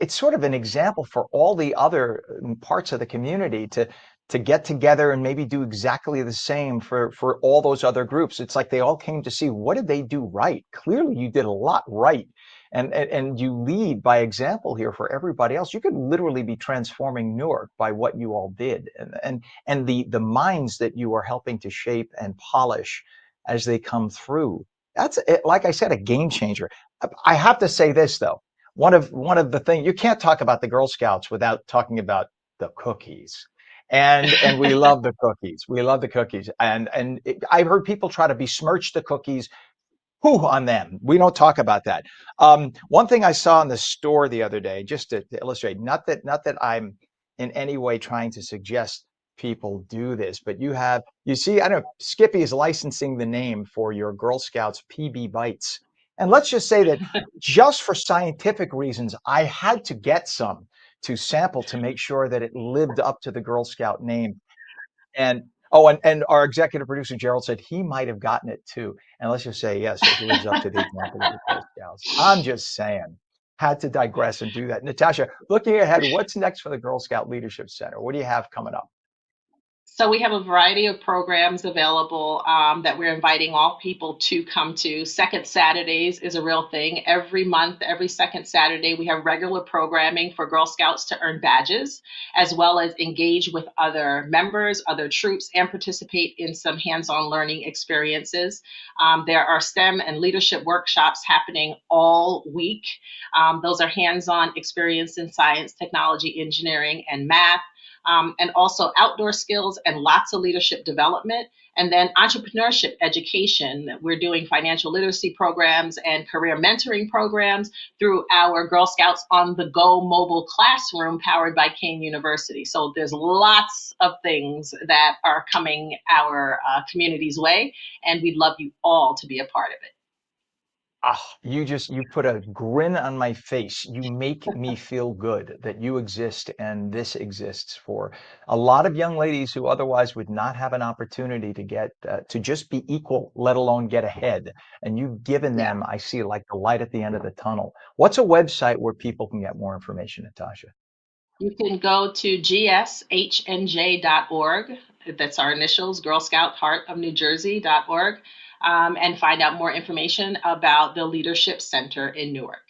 It's sort of an example for all the other parts of the community to get together and maybe do exactly the same for all those other groups. It's like they all came to see, what did they do right? Clearly, you did a lot right. And you lead by example here for everybody else. You could literally be transforming Newark by what you all did, and the minds that you are helping to shape and polish as they come through. That's it, like I said, a game changer. I have to say this though. One of the things, you can't talk about the Girl Scouts without talking about the cookies. And we love the cookies. We love the cookies. I've heard people try to besmirch the cookies. Whew, on them. We don't talk about that. One thing I saw in the store the other day, just to illustrate, not that I'm in any way trying to suggest people do this, but you see, I don't know, Skippy is licensing the name for your Girl Scouts PB Bites. And let's just say that just for scientific reasons, I had to get some to sample to make sure that it lived up to the Girl Scout name. And and our executive producer Gerald said he might have gotten it too. And let's just say, yes, it lives up to the example of the Girl Scouts. I'm just saying, had to digress and do that. Natasha, looking ahead, what's next for the Girl Scout Leadership Center? What do you have coming up? So we have a variety of programs available that we're inviting all people to come to. Second Saturdays is a real thing. Every month, every second Saturday, we have regular programming for Girl Scouts to earn badges, as well as engage with other members, other troops, and participate in some hands-on learning experiences. There are STEM and leadership workshops happening all week. Those are hands-on experience in science, technology, engineering, and math, and also outdoor skills and lots of leadership development. And then entrepreneurship education. We're doing financial literacy programs and career mentoring programs through our Girl Scouts on the Go mobile classroom powered by Kane University. So there's lots of things that are coming our community's way, and we'd love you all to be a part of it. You put a grin on my face. You make me feel good that you exist and this exists for a lot of young ladies who otherwise would not have an opportunity to get to just be equal, let alone get ahead. And you've given Yeah. them, I see, like the light at the end of the tunnel. What's a website where people can get more information, Natasha? You can go to gshnj.org. That's our initials, Girl Scout Heart of New Jersey.org, and find out more information about the Leadership Center in Newark.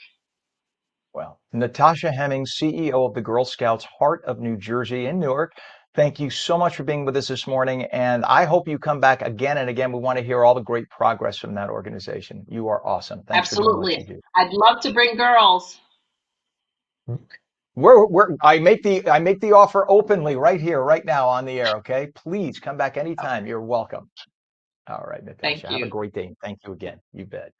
Well, Natasha Hemming, CEO of the Girl Scouts Heart of New Jersey in Newark. Thank you so much for being with us this morning. And I hope you come back again and again. We want to hear all the great progress from that organization. You are awesome. Thanks for doing what you Absolutely. do. I'd love to bring girls. I make the offer openly right here, right now on the air. Okay. Please come back anytime. You're welcome. All right, Natasha. Thank Have a you. great day. Thank you again. You bet.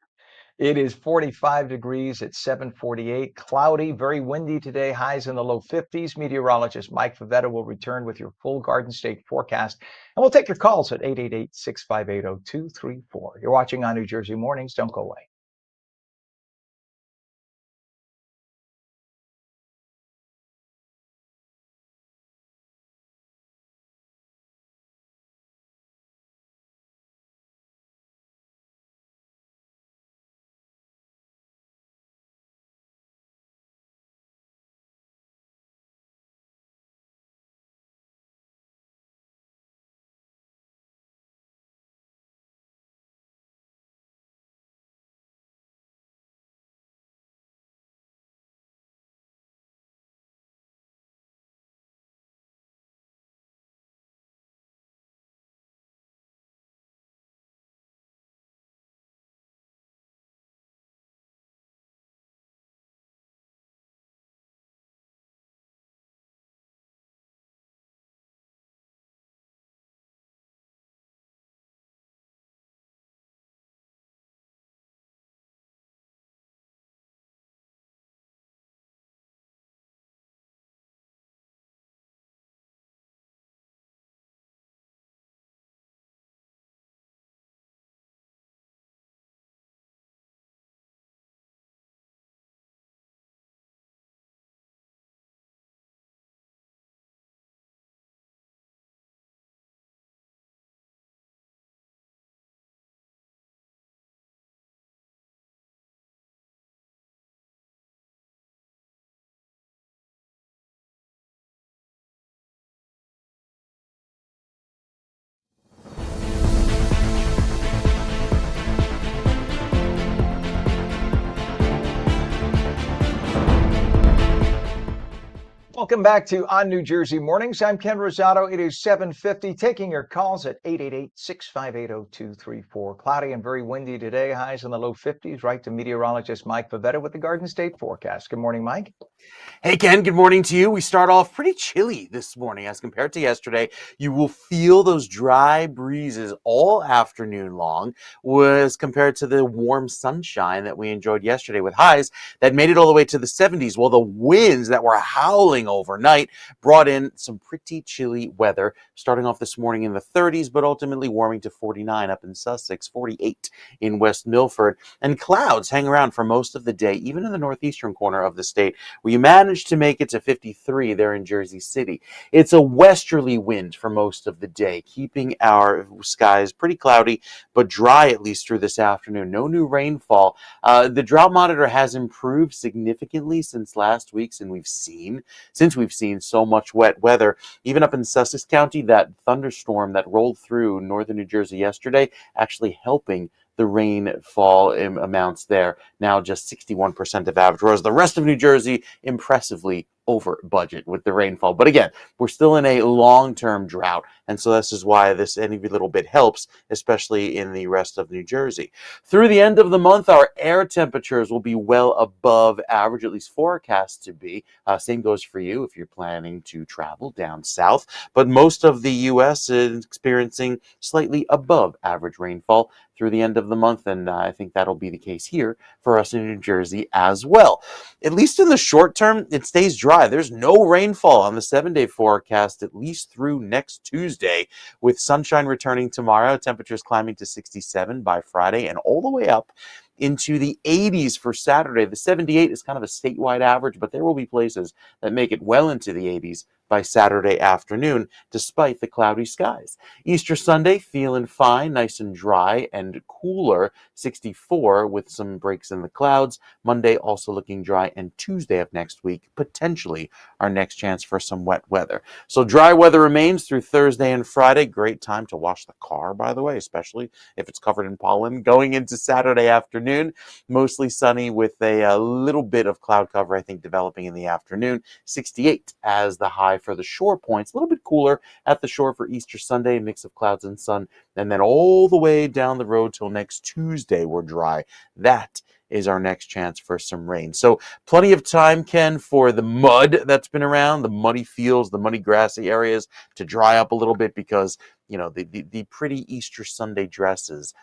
It is 45 degrees at 7:48. Cloudy, very windy today. Highs in the low 50s. Meteorologist Mike Favetta will return with your full Garden State forecast. And we'll take your calls at 888-658-0234. You're watching on New Jersey Mornings. Don't go away. Welcome back to ONNJ Mornings. I'm Ken Rosato. It is 7:50. Taking your calls at 888-658-0234. Cloudy and very windy today. Highs in the low 50s. Right to meteorologist Mike Favetta with the Garden State forecast. Good morning, Mike. Hey, Ken, good morning to you. We start off pretty chilly this morning as compared to yesterday. You will feel those dry breezes all afternoon long as compared to the warm sunshine that we enjoyed yesterday with highs that made it all the way to the 70s. Well, the winds that were howling overnight brought in some pretty chilly weather, starting off this morning in the 30s, but ultimately warming to 49 up in Sussex, 48 in West Milford, and clouds hang around for most of the day, even in the northeastern corner of the state, where you managed to make it to 53 there in Jersey City. It's a westerly wind for most of the day, keeping our skies pretty cloudy, but dry at least through this afternoon. No new rainfall. The drought monitor has improved significantly since last week, and we've seen so much wet weather. Even up in Sussex County, that thunderstorm that rolled through northern New Jersey yesterday actually helping the rainfall amounts there, now just 61% of average, whereas the rest of New Jersey impressively over budget with the rainfall. But again, we're still in a long-term drought, and so this is why this any little bit helps, especially in the rest of New Jersey. Through the end of the month, our air temperatures will be well above average, at least forecast to be. Same goes for you if you're planning to travel down south, but most of the U.S. is experiencing slightly above average rainfall through the end of the month, and I think that'll be the case here for us in New Jersey as well. At least in the short term, it stays dry. There's no rainfall on the 7-day forecast, at least through next Tuesday, with sunshine returning tomorrow, temperatures climbing to 67 by Friday, and all the way up into the 80s for Saturday. The 78 is kind of a statewide average, but there will be places that make it well into the 80s by Saturday afternoon, despite the cloudy skies. Easter Sunday, feeling fine, nice and dry and cooler, 64 with some breaks in the clouds. Monday also looking dry, and Tuesday of next week, potentially our next chance for some wet weather. So dry weather remains through Thursday and Friday. Great time to wash the car, by the way, especially if it's covered in pollen. Going into Saturday afternoon, mostly sunny with a little bit of cloud cover, I think, developing in the afternoon. 68 as the high for the shore points. A little bit cooler at the shore for Easter Sunday, a mix of clouds and sun. And then all the way down the road till next Tuesday, we're dry. That is our next chance for some rain. So plenty of time, Ken, for the mud that's been around, the muddy fields, the muddy grassy areas to dry up a little bit, because the pretty Easter Sunday dresses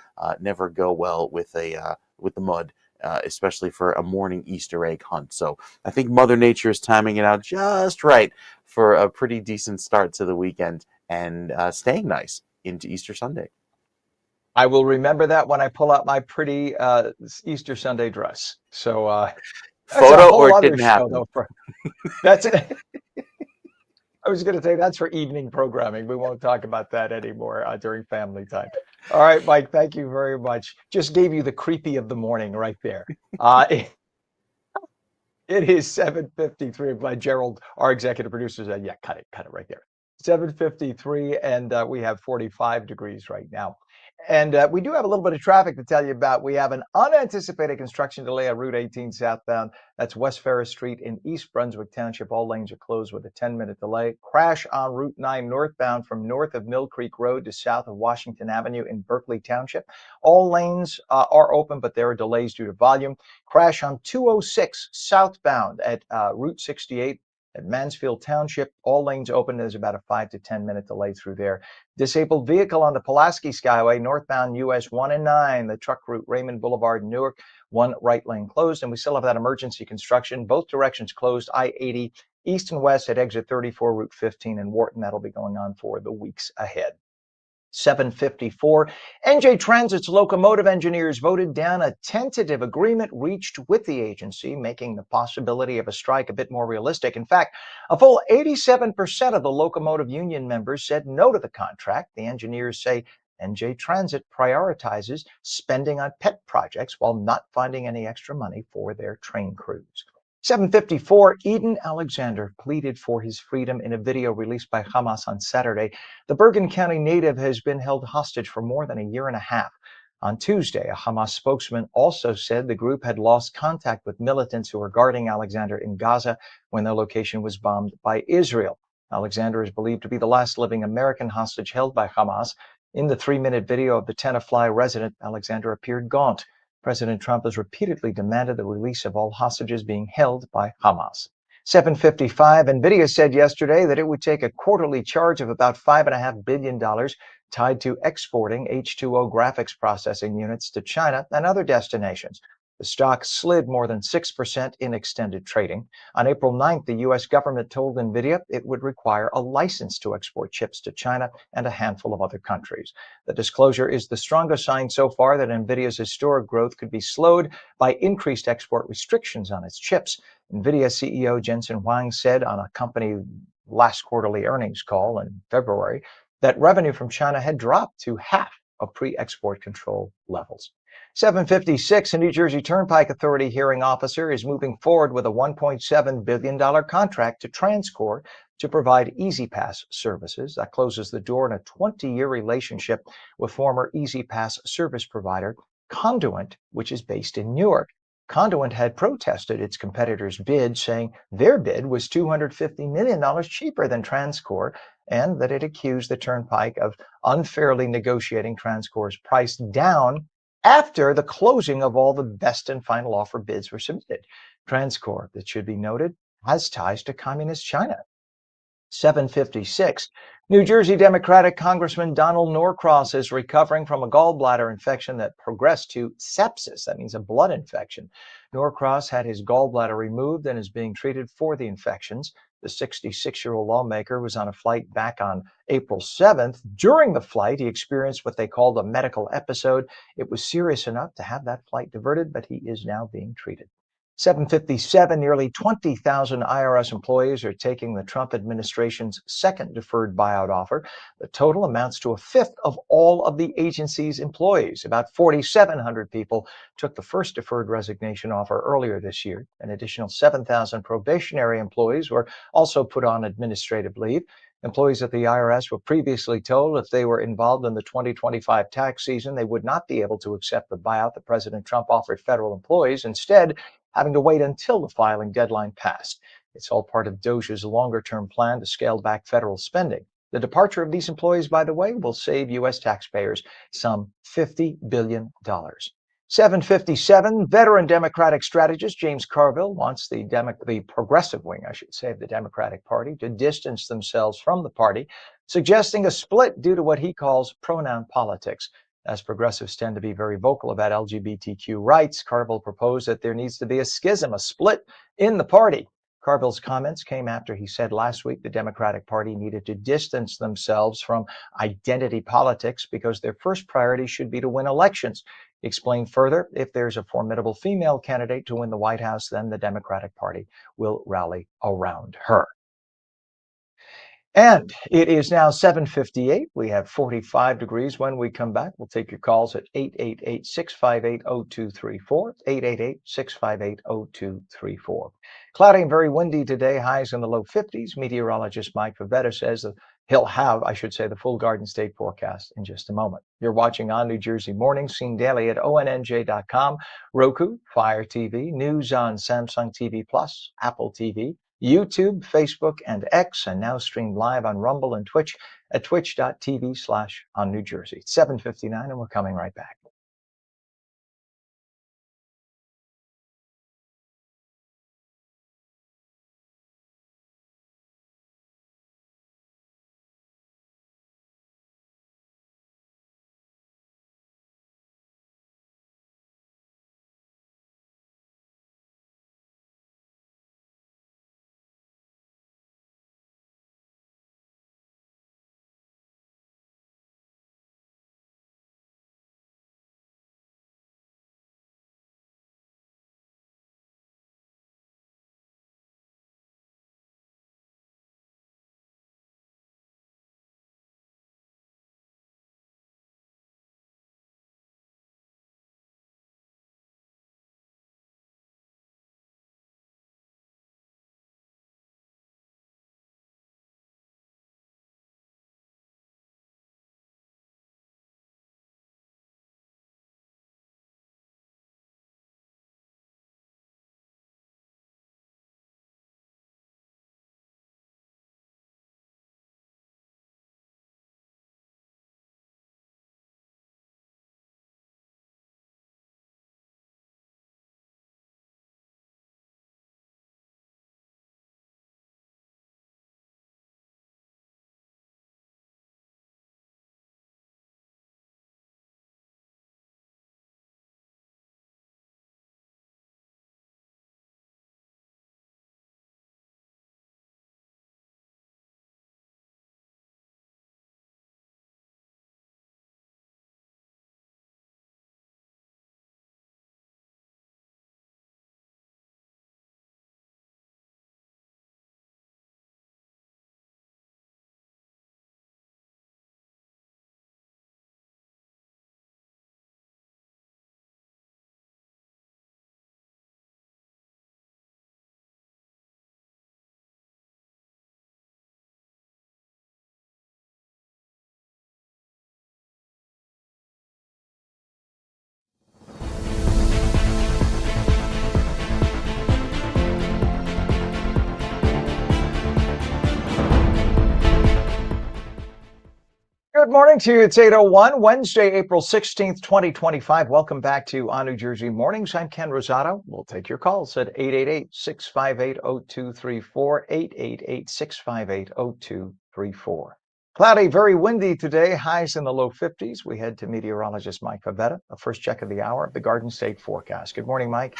never go well with the mud. Especially for a morning Easter egg hunt. So I think Mother Nature is timing it out just right for a pretty decent start to the weekend and staying nice into Easter Sunday. I will remember that when I pull out my pretty Easter Sunday dress. So that's a Photo whole or it other didn't show, happen? though. That's it. I was going to say that's for evening programming. We won't talk about that anymore during family time. All right, Mike, thank you very much. Just gave you the creepy of the morning right there. It is 7:53. I'm glad Gerald, our executive producer, said, yeah, cut it right there. 7:53, and we have 45 degrees right now. And we do have a little bit of traffic to tell you about. We have an unanticipated construction delay on Route 18 southbound. That's West Ferris Street in East Brunswick Township. All lanes are closed with a 10-minute delay. Crash on Route 9 northbound from north of Mill Creek Road to south of Washington Avenue in Berkeley Township. All lanes are open, but there are delays due to volume. Crash on 206 southbound at Route 68 at Mansfield Township. All lanes open. There's about a 5 to 10-minute delay through there. Disabled vehicle on the Pulaski Skyway, northbound US 1 and 9, the truck route Raymond Boulevard, Newark. One right lane closed, and we still have that emergency construction. Both directions closed. I-80 east and west at exit 34, Route 15 in Wharton. That'll be going on for the weeks ahead. 7:54. NJ Transit's locomotive engineers voted down a tentative agreement reached with the agency, making the possibility of a strike a bit more realistic. In fact, a full 87% of the locomotive union members said no to the contract. The engineers say NJ Transit prioritizes spending on pet projects while not finding any extra money for their train crews. 7:54, Eden Alexander pleaded for his freedom in a video released by Hamas on Saturday. The Bergen County native has been held hostage for more than a year and a half. On Tuesday, a Hamas spokesman also said the group had lost contact with militants who were guarding Alexander in Gaza when their location was bombed by Israel. Alexander is believed to be the last living American hostage held by Hamas. In the 3-minute video of the Tenafly resident, Alexander appeared gaunt. President Trump has repeatedly demanded the release of all hostages being held by Hamas. 7:55, NVIDIA said yesterday that it would take a quarterly charge of about $5.5 billion tied to exporting H2O graphics processing units to China and other destinations. The stock slid more than 6% in extended trading. On April 9th, the U.S. government told NVIDIA it would require a license to export chips to China and a handful of other countries. The disclosure is the strongest sign so far that NVIDIA's historic growth could be slowed by increased export restrictions on its chips. NVIDIA CEO Jensen Huang said on a company last quarterly earnings call in February that revenue from China had dropped to half of pre-export control levels. 7:56, a New Jersey Turnpike Authority hearing officer is moving forward with a $1.7 billion contract to TransCore to provide EasyPass services. That closes the door on a 20-year relationship with former EasyPass service provider Conduent, which is based in Newark. Conduent had protested its competitor's bid, saying their bid was $250 million cheaper than TransCore, and that it accused the Turnpike of unfairly negotiating TransCore's price down after the closing of all the best and final offer bids were submitted. TransCore, that should be noted, has ties to communist China. 7:56. New Jersey Democratic Congressman Donald Norcross is recovering from a gallbladder infection that progressed to sepsis. That means a blood infection. Norcross had his gallbladder removed and is being treated for the infections. The 66-year-old lawmaker was on a flight back on April 7th. During the flight, he experienced what they called a medical episode. It was serious enough to have that flight diverted, but he is now being treated. 7:57, nearly 20,000 IRS employees are taking the Trump administration's second deferred buyout offer. The total amounts to a fifth of all of the agency's employees. About 4,700 people took the first deferred resignation offer earlier this year. An additional 7,000 probationary employees were also put on administrative leave. Employees at the IRS were previously told if they were involved in the 2025 tax season, they would not be able to accept the buyout that President Trump offered federal employees, instead having to wait until the filing deadline passed. It's all part of DOJ's longer-term plan to scale back federal spending. The departure of these employees, by the way, will save U.S. taxpayers some $50 billion. 7:57, veteran Democratic strategist James Carville wants the progressive wing, I should say, of the Democratic Party to distance themselves from the party, suggesting a split due to what he calls pronoun politics. As progressives tend to be very vocal about LGBTQ rights, Carville proposed that there needs to be a schism, a split in the party. Carville's comments came after he said last week the Democratic Party needed to distance themselves from identity politics because their first priority should be to win elections. He explained further, if there's a formidable female candidate to win the White House, then the Democratic Party will rally around her. And it is now 7:58. We have 45 degrees. When we come back, we'll take your calls at 888-658-0234, 888-658-0234. Cloudy and very windy today, highs in the low 50s. Meteorologist Mike Favetta says that he'll have, I should say, the full Garden State forecast in just a moment. You're watching On New Jersey Mornings, seen daily at ONNJ.com, Roku, Fire TV, news on Samsung TV Plus, Apple TV, YouTube, Facebook, and X, and now streamed live on Rumble and Twitch at twitch.tv/OnNewJersey. 7:59, and we're coming right back. Good morning to you. It's 8:01, Wednesday, April 16th, 2025. Welcome back to ONNJ Mornings. I'm Ken Rosato. We'll take your calls at 888-658-0234, 888-658-0234. Cloudy, very windy today, highs in the low 50s. We head to meteorologist Mike Favetta, a first check of the hour of the Garden State forecast. Good morning, Mike.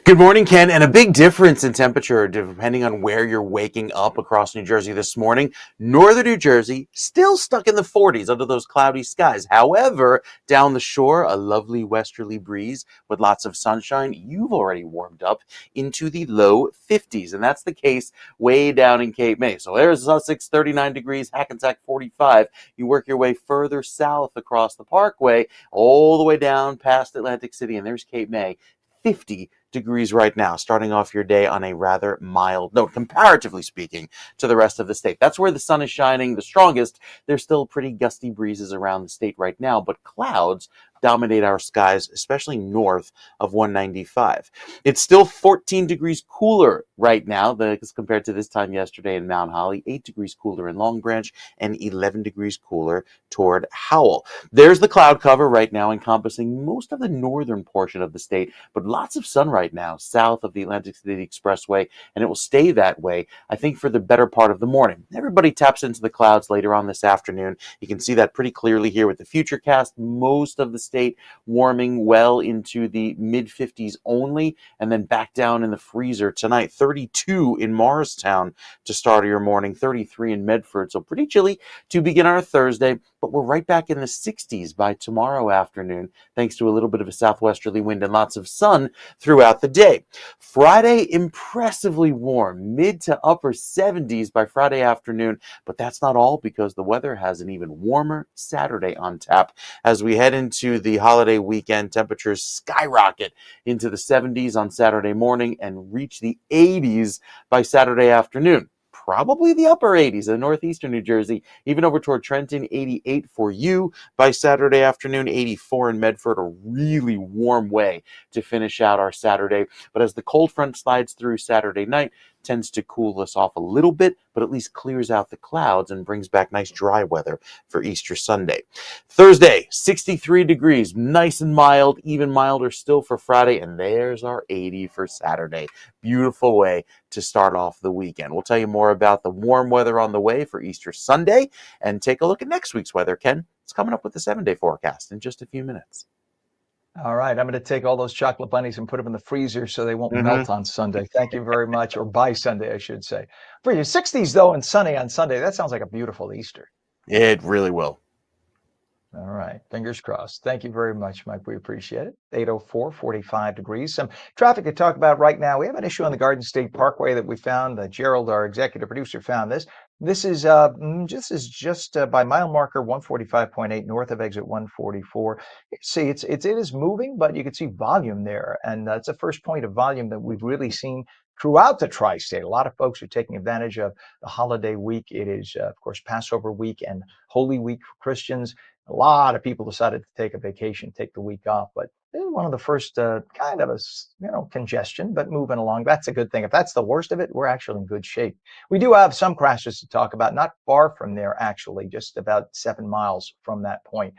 Good morning, Ken. And a big difference in temperature depending on where you're waking up across New Jersey this morning. Northern New Jersey still stuck in the 40s under those cloudy skies. However, down the shore, a lovely westerly breeze with lots of sunshine. You've already warmed up into the low 50s, and that's the case way down in Cape May. So there's Sussex, 39 degrees, Hackensack, 45. You work your way further south across the Parkway, all the way down past Atlantic City, and there's Cape May. 50 degrees right now, starting off your day on a rather mild note, comparatively speaking, to the rest of the state. That's where the sun is shining the strongest. There's still pretty gusty breezes around the state right now, but clouds dominate our skies, especially north of 195. It's still 14 degrees cooler right now as compared to this time yesterday in Mount Holly, 8 degrees cooler in Long Branch, and 11 degrees cooler toward Howell. There's the cloud cover right now encompassing most of the northern portion of the state, but lots of sun right now south of the Atlantic City Expressway, and it will stay that way, I think, for the better part of the morning. Everybody taps into the clouds later on this afternoon. You can see that pretty clearly here with the futurecast. Most of the state warming well into the mid 50s only, and then back down in the freezer tonight. 32 in Morristown to start your morning, 33 in Medford, so pretty chilly to begin our Thursday, but we're right back in the 60s by tomorrow afternoon, thanks to a little bit of a southwesterly wind and lots of sun throughout the day. Friday, impressively warm, mid to upper 70s by Friday afternoon, but that's not all, because the weather has an even warmer Saturday on tap. As we head into the holiday weekend, temperatures skyrocket into the 70s on Saturday morning and reach the 80s by Saturday afternoon. Probably the upper 80s in northeastern New Jersey, even over toward Trenton, 88 for you by Saturday afternoon, 84 in Medford, a really warm way to finish out our Saturday. But as the cold front slides through Saturday night, tends to cool us off a little bit, but at least clears out the clouds and brings back nice dry weather for Easter Sunday. Thursday, 63 degrees, nice and mild, even milder still for Friday, and there's our 80 for Saturday. Beautiful way to start off the weekend. We'll tell you more about the warm weather on the way for Easter Sunday, and take a look at next week's weather. Ken, it's coming up with the 7-day forecast in just a few minutes. All right, I'm going to take all those chocolate bunnies and put them in the freezer so they won't melt on Sunday. Thank you very much, or by Sunday, I should say. For your 60s, though, and sunny on Sunday, that sounds like a beautiful Easter. It really will. All right, fingers crossed. Thank you very much, Mike. We appreciate it. 8:04, 45 degrees. Some traffic to talk about right now. We have an issue on the Garden State Parkway that we found. Gerald, our executive producer, found this. This is just by mile marker 145.8 north of exit 144. See, it is moving, but you can see volume there, and that's the first point of volume that we've really seen throughout the tri-state. A lot of folks are taking advantage of the holiday week. It is, of course, Passover week and Holy Week for Christians. A lot of people decided to take a vacation, take the week off, but this is one of the first kind of congestion, but moving along. That's a good thing. If that's the worst of it, we're actually in good shape. We do have some crashes to talk about, not far from there, actually, just about 7 miles from that point.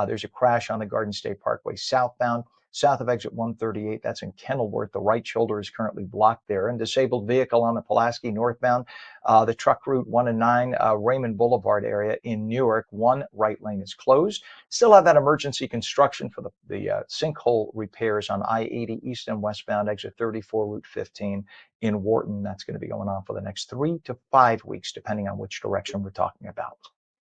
There's a crash on the Garden State Parkway southbound, south of exit 138. That's in Kenilworth. The right shoulder is currently blocked there. And disabled vehicle on the Pulaski northbound, the truck route 1 and 9, Raymond Boulevard area in Newark. One right lane is closed. Still have that emergency construction for the sinkhole repairs on I-80 east and westbound, exit 34, route 15 in Wharton. That's going to be going on for the next 3 to 5 weeks, depending on which direction we're talking about.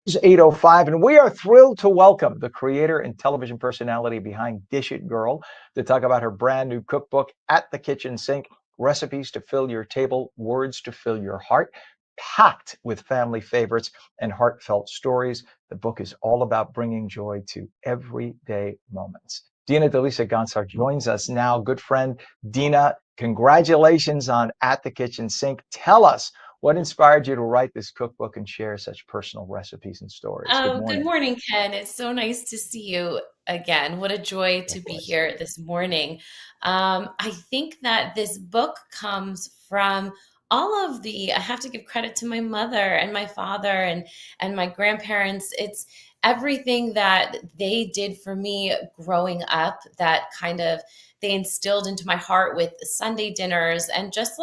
It's 8:05, and we are thrilled to welcome the creator and television personality behind Dish It Girl to talk about her brand new cookbook, At the Kitchen Sink, Recipes to Fill Your Table, Words to Fill Your Heart, packed with family favorites and heartfelt stories. The book is all about bringing joy to everyday moments. Dina Delisa Gonsar joins us now. Good friend, Dina, congratulations on At the Kitchen Sink. Tell us, what inspired you to write this cookbook and share such personal recipes and stories? Good Oh, good morning. morning, Ken. It's so nice to see you again. What a joy to be Likewise. here this morning. I think that this book comes from all of I have to give credit to my mother and my father and my grandparents. everything that they did for me growing up, that kind of they instilled into my heart with Sunday dinners and just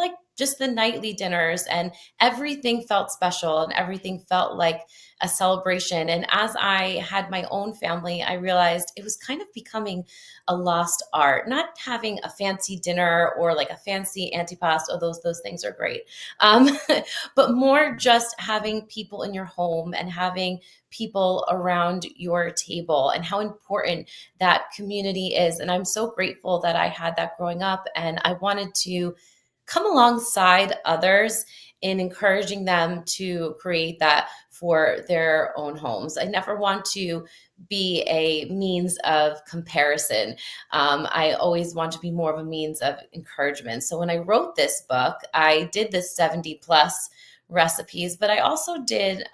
the nightly dinners, and everything felt special and everything felt like a celebration. And as I had my own family, I realized it was kind of becoming a lost art, not having a fancy dinner or like a fancy antipasto. Oh, those things are great. Um, but more just having people in your home and having people around your table, and how important that community is. And I'm so grateful that I had that growing up, and I wanted to come alongside others in encouraging them to create that for their own homes. I never want to be a means of comparison. I always want to be more of a means of encouragement. So when I wrote this book, I did this 70 plus recipes, but I also did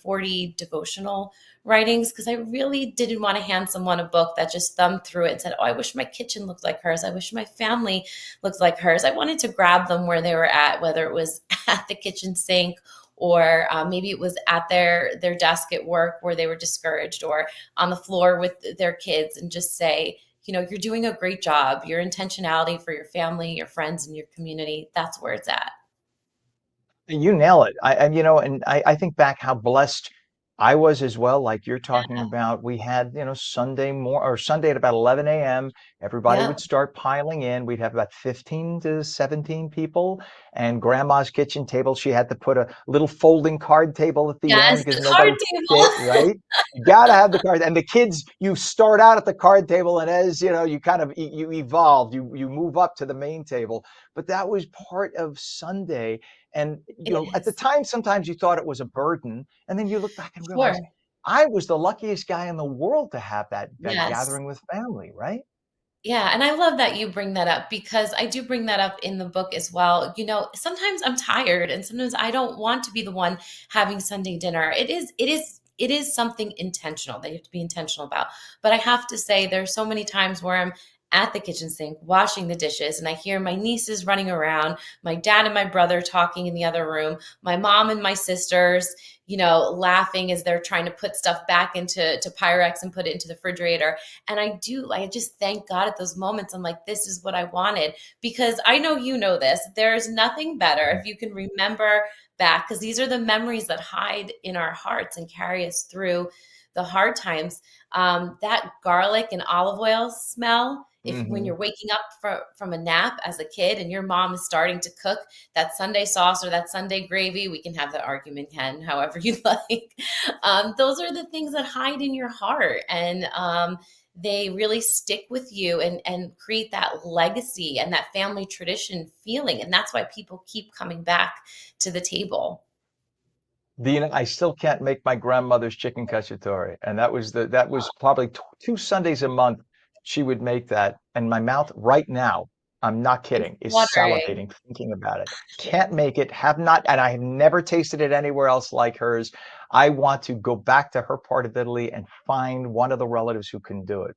40 devotional writings, because I really didn't want to hand someone a book that just thumbed through it and said, oh, I wish my kitchen looked like hers. I wish my family looked like hers. I wanted to grab them where they were at, whether it was at the kitchen sink, or maybe it was at their desk at work where they were discouraged, or on the floor with their kids, and just say, you're doing a great job. Your intentionality for your family, your friends, and your community, that's where it's at. You nail it. I think back how blessed I was as well. Like you're talking about, we had, Sunday at about 11 a.m. Everybody Yeah. would start piling in. We'd have about 15 to 17 people, and grandma's kitchen table. She had to put a little folding card table at the Yes, end because the card nobody could sit, table. right? You gotta have the card. And the kids, you start out at the card table, and as you kind of you evolve, you move up to the main table. But that was part of Sunday. And It at the is. time, sometimes you thought it was a burden, and then you look back and realize Sure. I was the luckiest guy in the world to have that Yes. gathering with family, right? Yeah, and I love that you bring that up, because I do bring that up in the book as well. Sometimes I'm tired, and sometimes I don't want to be the one having Sunday dinner. It is something intentional that you have to be intentional about. But I have to say, there's so many times where I'm at the kitchen sink washing the dishes, and I hear my nieces running around, my dad and my brother talking in the other room, my mom and my sisters, laughing as they're trying to put stuff back into Pyrex and put it into the refrigerator. And I just thank God at those moments. I'm like, this is what I wanted, because I know this. There's nothing better if you can remember back, because these are the memories that hide in our hearts and carry us through the hard times. That garlic and olive oil smell, if when Hmm. you're waking up from a nap as a kid and your mom is starting to cook that Sunday sauce or that Sunday gravy, we can have the argument, Ken, however you like. Those are the things that hide in your heart, and they really stick with you and create that legacy and that family tradition feeling. And that's why people keep coming back to the table. I still can't make my grandmother's chicken cacciatore, and that was probably two Sundays a month she would make that, and my mouth right now, I'm not It's kidding, is watering. salivating thinking about it. Can't make it, have not, and I have never tasted it anywhere else like hers. I want to go back to her part of Italy and find one of the relatives who can do it,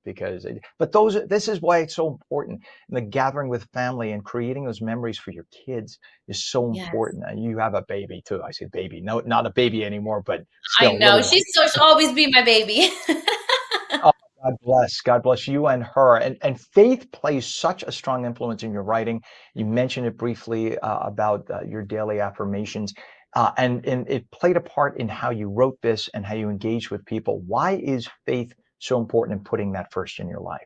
but this is why it's so important. The gathering with family and creating those memories for your kids is so Yes. important. And you have a baby too. I say baby, no, not a baby anymore, but I still know. little one. She'll always be my baby. Oh, God bless you and her. And faith plays such a strong influence in your writing. You mentioned it briefly about your daily affirmations, and it played a part in how you wrote this and how you engage with people. Why is faith so important in putting that first in your life?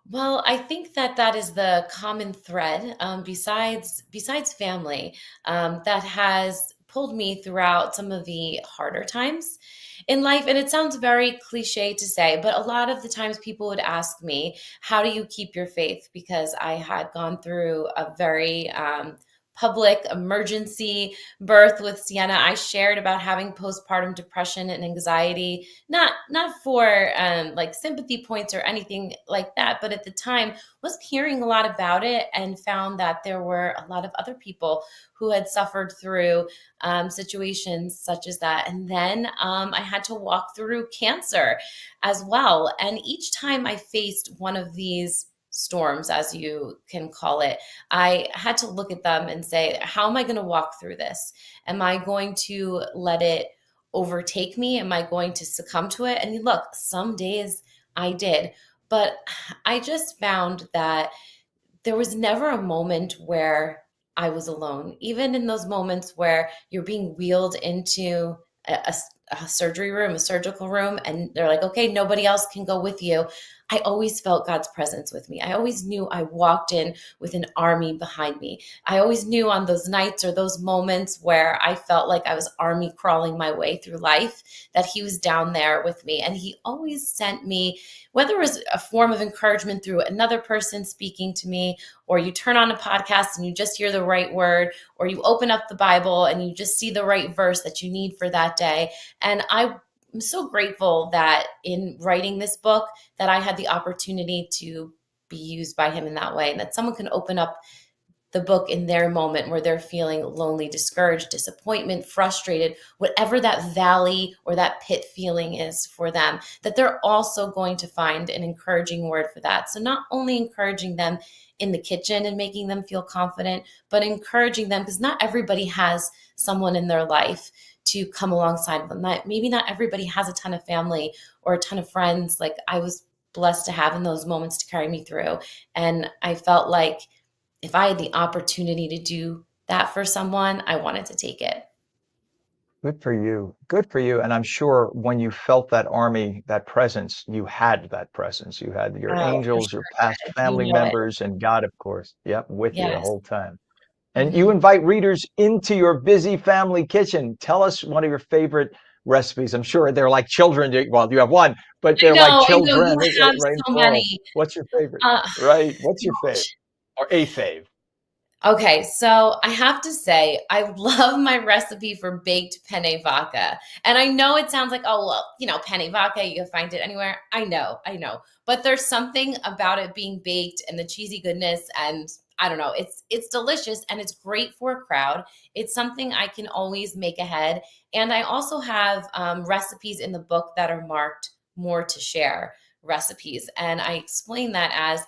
Well, I think that is the common thread, besides family, that has pulled me throughout some of the harder times in life. And it sounds very cliche to say, but a lot of the times people would ask me, "How do you keep your faith?" Because I had gone through a very public emergency birth with Sienna. I shared about having postpartum depression and anxiety, not for like sympathy points or anything like that, but at the time was hearing a lot about it and found that there were a lot of other people who had suffered through situations such as that. And then I had to walk through cancer as well. And each time I faced one of these storms, as you can call it, I had to look at them and say, how am I going to walk through this? Am I going to let it overtake me? Am I going to succumb to it? And look, some days I did, but I just found that there was never a moment where I was alone. Even in those moments where you're being wheeled into a surgery room, a surgical room, and they're like, okay, nobody else can go with you. I always felt God's presence with me. I always knew I walked in with an army behind me. I always knew on those nights or those moments where I felt like I was army crawling my way through life, that He was down there with me. And He always sent me, whether it was a form of encouragement through another person speaking to me, or you turn on a podcast and you just hear the right word, or you open up the Bible and you just see the right verse that you need for that day. And I'm so grateful that in writing this book that I had the opportunity to be used by Him in that way, and that someone can open up the book in their moment where they're feeling lonely, discouraged, disappointment, frustrated, whatever that valley or that pit feeling is for them, that they're also going to find an encouraging word for that. So not only encouraging them in the kitchen and making them feel confident, but encouraging them, because not everybody has someone in their life to come alongside them. Maybe not everybody has a ton of family or a ton of friends like I was blessed to have in those moments to carry me through. And I felt like if I had the opportunity to do that for someone, I wanted to take it. Good for you. Good for you. And I'm sure when you felt that army, that presence, you had that presence. You had your Oh, for angels, your past sure. You family know it. members, and God, of course. Yep, with you the Yes. whole time. And you Mhm. invite readers into your busy family kitchen. Tell us one of your favorite recipes. I'm sure they're like children. Well, you have one, but they're like I know you children have right so involved. many. What's your favorite? Uh, Right. What's your fave gosh. or a fave? Okay, so I have to say, I love my recipe for baked penne vodka. And I know it sounds like, oh, well, penne vodka, you can find it anywhere. I know. But there's something about it being baked and the cheesy goodness, and I don't know, it's delicious and it's great for a crowd. It's something I can always make ahead. And I also have recipes in the book that are marked more to share recipes. And I explain that as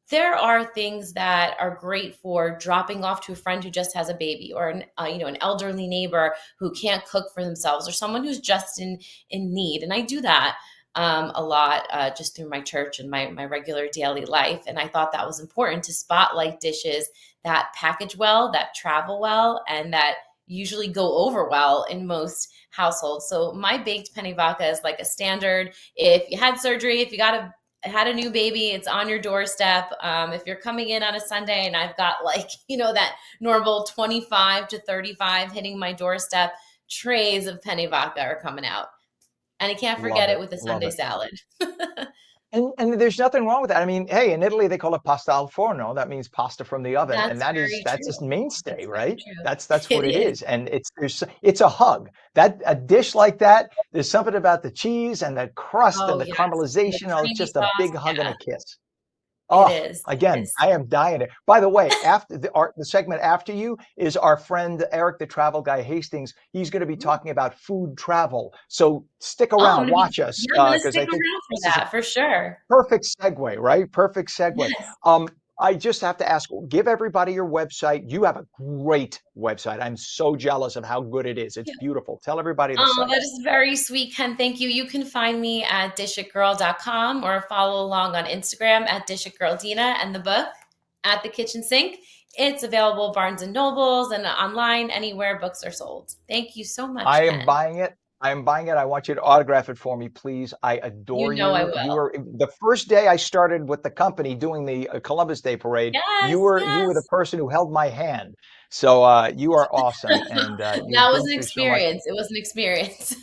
there are things that are great for dropping off to a friend who just has a baby, or an elderly neighbor who can't cook for themselves, or someone who's just in need. And I do that a lot just through my church and my regular daily life. And I thought that was important to spotlight dishes that package well, that travel well, and that usually go over well in most households. So my baked penne vodka is like a standard. If you had surgery, if you had a new baby, it's on your doorstep. If you're coming in on a Sunday and I've got that normal 25 to 35 hitting my doorstep, trays of penne vodka are coming out. And I can't Love forget it it. with a Love Sunday it. salad. And there's nothing wrong with that. I mean, hey, in Italy they call it pasta al forno. That means pasta from the oven, and That's very that's true. just mainstay, That's very right? true. That's what It it is. is, and it's a hug. That a dish like that, there's something about the cheese and the crust and Oh, the yes. And the caramelization. Oh, it's creamy just a sauce. big hug and a Yeah, kiss. it Oh, is. It again, is. I am dying it. By the way, after the segment after you is our friend Eric, the travel guy Hastings. He's going to be talking about food travel. So stick Oh, around, watch us, I'm gonna because stick I think around for this is a that for sure. perfect segue, right? Perfect segue. Yes. Um, I just have to ask, give everybody your website. You have a great website. I'm so jealous of how good it is. It's beautiful. Tell everybody the Oh, site. that is very sweet, Ken. Thank you. You can find me at dishitgirl.com or follow along on Instagram at dishitgirldina, and the book at the kitchen sink. It's available Barnes and Nobles and online anywhere books are sold. Thank you so much, I am Ken. buying it. I am buying it. I want you to autograph it for me, please. I adore You know I you. You will. were the first day I started with the company doing the Columbus Day parade. Yes, You were the yes. person who held my hand. So you are awesome, and you've That was been an through so much. experience. It was an experience.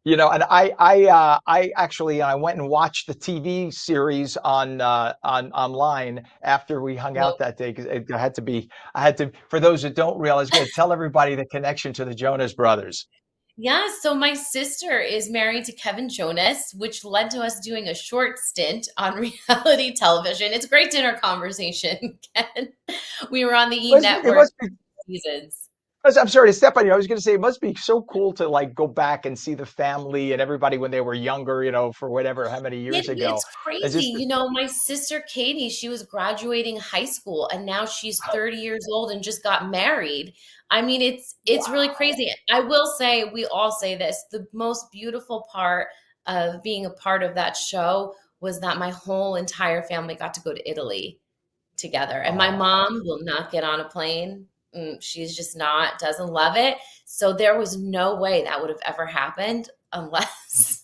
And I actually I went and watched the TV series on online after we hung out that day because it had to be I had to for those that don't realize, go ahead, tell everybody the connection to the Jonas Brothers. Yeah, so my sister is married to Kevin Jonas, which led to us doing a short stint on reality television. It's a great dinner conversation, Ken. We were on the E It Network must be seasons. I'm sorry to step on you. I was going to say it must be so cool to like go back and see the family and everybody when they were younger, for whatever, how many years ago. It's It's crazy. just, My sister Katie, she was graduating high school and now she's 30 years old and just got married. I mean, it's really wow. crazy. I will say, we all say this, the most beautiful part of being a part of that show was that my whole entire family got to go to Italy together. And my Oh, mom will not get on a plane. She's just not, doesn't love it. So there was no way that would have ever happened unless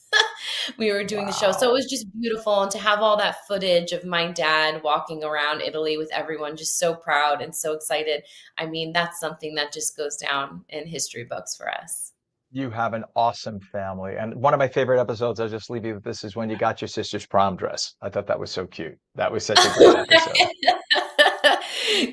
we were doing the show. So it wow. was just beautiful. And to have all that footage of my dad walking around Italy with everyone just so proud and so excited. I mean, that's something that just goes down in history books for us. You have an awesome family. And one of my favorite episodes, I'll just leave you with this, is when you got your sister's prom dress. I thought that was so cute. That was such a great episode.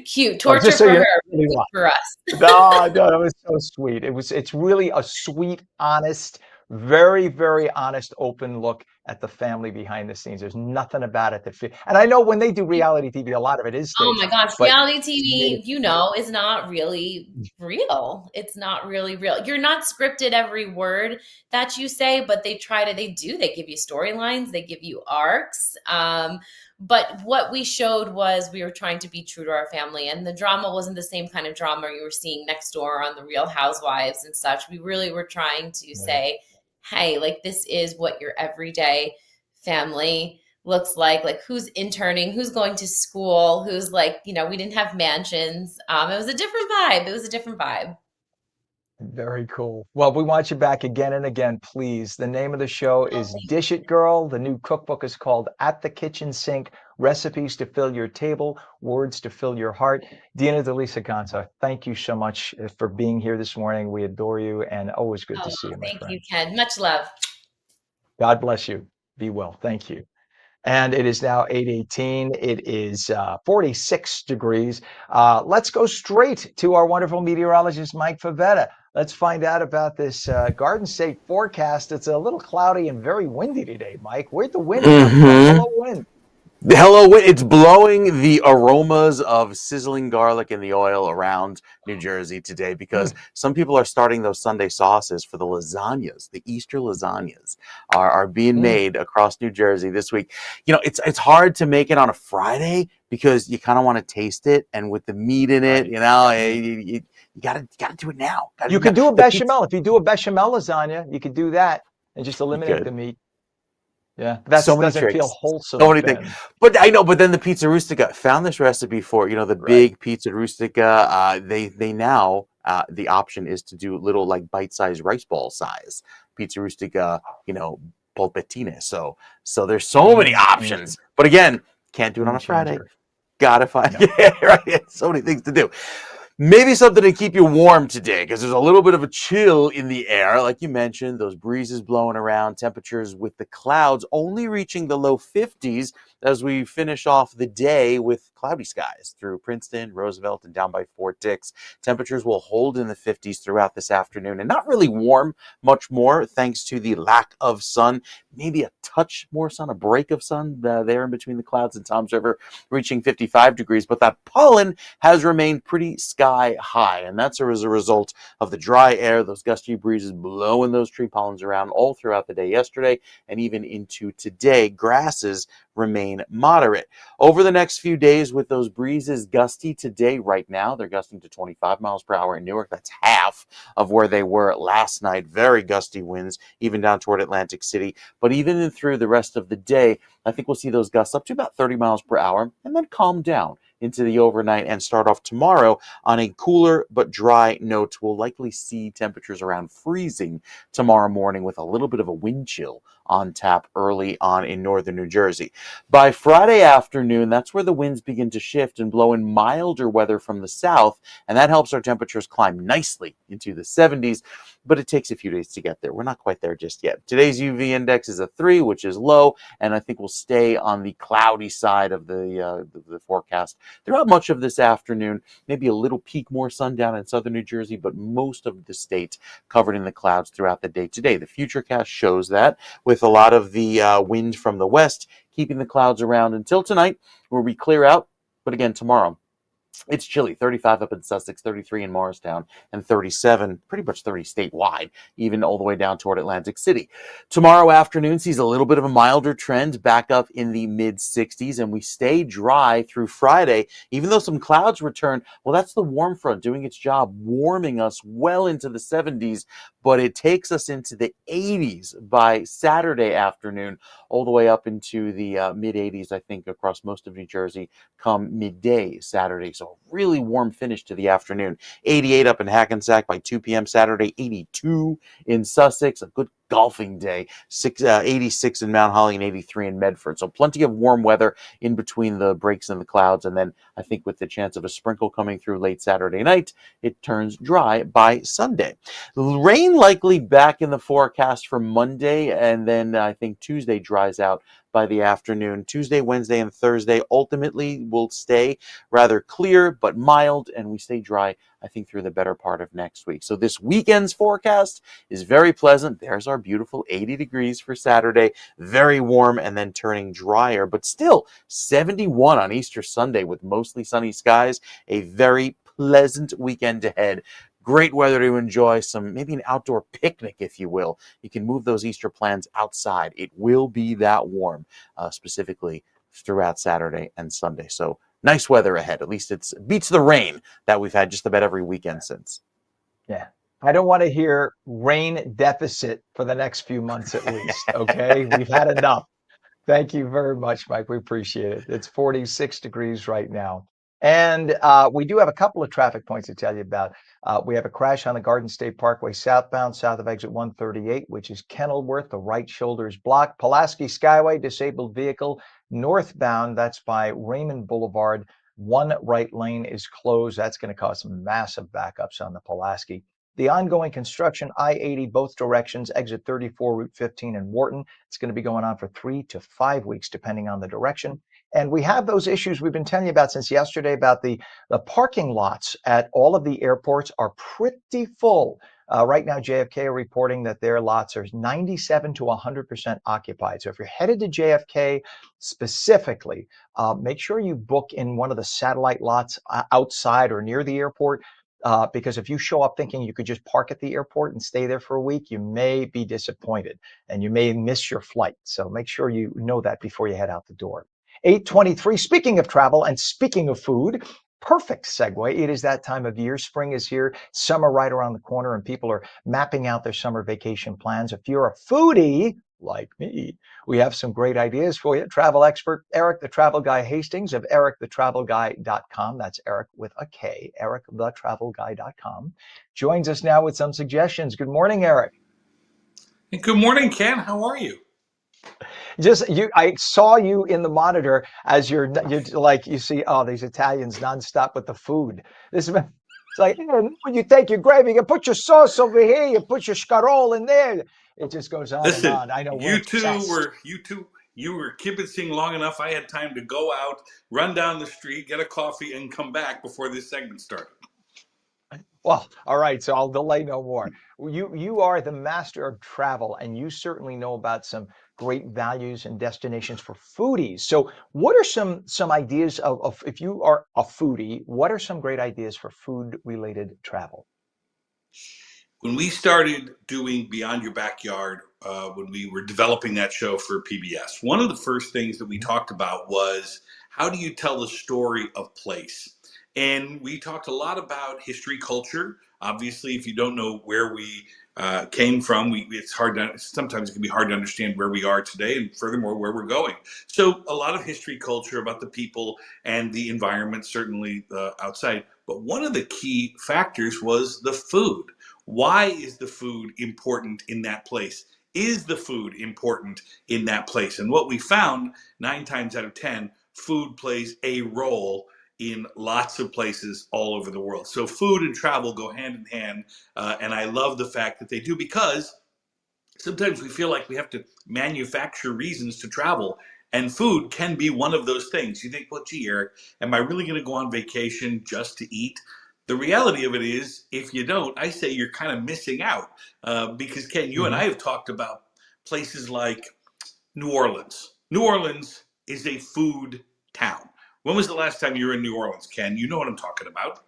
Cute. Oh, Torture just so for you know, her, really cute for us. no, no, that was so sweet. It's really a sweet, honest, very, very honest, open look at the family behind the scenes. There's nothing about it that fit. And I know when they do reality TV, a lot of it is Oh staged, my gosh, but reality they, TV, is not really real. It's not really real. You're not scripted every word that you say, but they give you storylines, they give you arcs. But what we showed was we were trying to be true to our family, and the drama wasn't the same kind of drama you were seeing next door on the Real Housewives and such. We really were trying to yeah, say, hey, like, this is what your everyday family looks like who's interning, who's going to school, who's like, we didn't have mansions. It was a different vibe. It was a different vibe. very cool. Well, we want you back again and again, please. The name of the show Oh, is Dish It Girl. The new cookbook is called At the Kitchen Sink: Recipes to Fill Your Table, Words to Fill Your Heart. Dina Delisa Ganza, thank you so much for being here this morning. We adore you and always good to oh, see you, my thank you, friend. Ken. Much love. God bless you. Be well. Thank you. And it is now 8:18. It is 46 degrees. Let's go straight to our wonderful meteorologist, Mike Favetta. Let's find out about this Garden State forecast. It's a little cloudy and very windy today, Mike. Where'd the wind come from? Mm-hmm. Hello, wind. Hello, it's blowing the aromas of sizzling garlic and the oil around New Jersey today because Mm, some people are starting those Sunday sauces for the lasagnas. The Easter lasagnas are being mm, made across New Jersey this week. It's hard to make it on a Friday because you kind of want to taste it, and with the meat in it, right. Got meat. you gotta do it now. Gotta do You it now. could do a The pizza, bechamel. If you do a bechamel lasagna, you could do that and just you eliminate could. the meat. Yeah, So that many doesn't feel tricks, so wholesome many things. then. But I know, but then the Pizza Rustica found this recipe for, the Right. big Pizza Rustica. They now the option is to do little like bite-sized rice ball size Pizza Rustica, polpettine. So there's so many Mm, mm, options. But again, can't do it on game a Friday. changer. Gotta find, No. yeah, right. So many things to do. Maybe something to keep you warm today because there's a little bit of a chill in the air. Like you mentioned, those breezes blowing around, temperatures with the clouds only reaching the low 50s as we finish off the day with cloudy skies through Princeton, Roosevelt, and down by Fort Dix. Temperatures will hold in the 50s throughout this afternoon and not really warm much more thanks to the lack of sun. Maybe a touch more sun, a break of sun there in between the clouds and Tom's River reaching 55 degrees. But that pollen has remained pretty sky high, and that's as a result of the dry air, those gusty breezes blowing those tree pollens around all throughout the day yesterday and even into today. Grasses remain moderate. Over the next few days, with those breezes gusty today, right now, they're gusting to 25 miles per hour in Newark. That's half of where they were last night. Very gusty winds, even down toward Atlantic City. But even through the rest of the day, I think we'll see those gusts up to about 30 miles per hour and then calm down into the overnight and start off tomorrow on a cooler but dry note. We'll likely see temperatures around freezing tomorrow morning with a little bit of a wind chill on tap early on in northern New Jersey. By Friday afternoon, that's where the winds begin to shift and blow in milder weather from the south, and that helps our temperatures climb nicely into the 70s, but it takes a few days to get there. We're not quite there just yet. Today's UV index is a 3, which is low, and I think we'll stay on the cloudy side of the forecast throughout much of this afternoon. Maybe a little peak more sundown in southern New Jersey, but most of the state covered in the clouds throughout the day today. The Futurecast shows that with a lot of the wind from the west keeping the clouds around until tonight, where we clear out. But again, tomorrow, It's chilly, 35 up in Sussex, 33 in Morristown, and 37, pretty much 30 statewide, even all the way down toward Atlantic City. Tomorrow afternoon sees a little bit of a milder trend back up in the mid 60s, and we stay dry through Friday, even though some clouds return. Well, that's the warm front doing its job, warming us well into the 70s, but it takes us into the 80s by Saturday afternoon, all the way up into the mid 80s, I think, across most of New Jersey come midday Saturday. So really warm finish to the afternoon. 88 up in Hackensack by 2 p.m. Saturday, 82 in Sussex, a good golfing day, 86 in Mount Holly and 83 in Medford. So plenty of warm weather in between the breaks in the clouds. And then I think with the chance of a sprinkle coming through late Saturday night, it turns dry by Sunday. Rain likely back in the forecast for Monday, and then I think Tuesday dries out by the afternoon. Tuesday, Wednesday, and Thursday ultimately will stay rather clear but mild, and we stay dry, I think, through the better part of next week. So this weekend's forecast is very pleasant. There's our beautiful 80 degrees for Saturday, very warm and then turning drier, but still 71 on Easter Sunday with mostly sunny skies. A very pleasant weekend ahead. Great weather to enjoy some, maybe an outdoor picnic, if you will. You can move those Easter plans outside. It will be that warm, specifically throughout Saturday and Sunday. So nice weather ahead. At least it beats the rain that we've had just about every weekend since. Yeah. I don't want to hear rain deficit for the next few months at least. Okay. We've had enough. Thank you very much, Mike. We appreciate it. It's 46 degrees right now. And we do have a couple of traffic points to tell you about. We have a crash on the Garden State Parkway southbound, south of exit 138, which is Kenilworth. The right shoulder is blocked. Pulaski Skyway, disabled vehicle northbound. That's by Raymond Boulevard. One right lane is closed. That's going to cause some massive backups on the Pulaski. The ongoing construction, I-80, both directions, exit 34, Route 15 in Wharton. It's going to be going on for 3 to 5 weeks, depending on the direction. And we have those issues we've been telling you about since yesterday about the parking lots at all of the airports are pretty full. Right now, JFK are reporting that their lots are 97 to 100% occupied. So if you're headed to JFK specifically, make sure you book in one of the satellite lots outside or near the airport. Because if you show up thinking you could just park at the airport and stay there for a week, you may be disappointed and you may miss your flight. So make sure you know that before you head out the door. 8:23. Speaking of travel and speaking of food, perfect segue. It is that time of year. Spring is here, summer right around the corner, and people are mapping out their summer vacation plans. If you're a foodie like me, we have some great ideas for you. Travel expert Eric the Travel Guy Hastings of ericthetravelguy.com. That's Eric with a K, ericthetravelguy.com. Joins us now with some suggestions. Good morning, Eric. Good morning, Ken. How are you? I saw you in the monitor as you're like, you see, oh, these Italians nonstop with the food. It's like, hey, when you take your gravy, you put your sauce over here, you put your scarole in there. It just goes on and Listen, on. I know we're you two obsessed. were kibitzing long enough. I had time to go out, run down the street, get a coffee, and come back before this segment started. Well, all right, so I'll delay no more. You are the master of travel, and you certainly know about some great values and destinations for foodies. So what are some ideas of if you are a foodie, what are some great ideas for food-related travel? When we started doing Beyond Your Backyard, when we were developing that show for PBS, one of the first things that we talked about was how do you tell the story of place? And we talked a lot about history, culture. Obviously, if you don't know where we came from, it's hard to, sometimes it can be hard to understand where we are today, and furthermore, where we're going. So a lot of history, culture about the people and the environment, certainly outside. But one of the key factors was the food. Why is the food important in that place? Is the food important in that place? And what we found, 9 times out of 10, food plays a role in lots of places all over the world. So food and travel go hand in hand. And I love the fact that they do, because sometimes we feel like we have to manufacture reasons to travel. And food can be one of those things. You think, well, gee, Eric, am I really going to go on vacation just to eat? The reality of it is, if you don't, I say you're kind of missing out. Because, Ken, you and I have talked about places like New Orleans. New Orleans is a food town. When was the last time you were in New Orleans, Ken? You know what I'm talking about.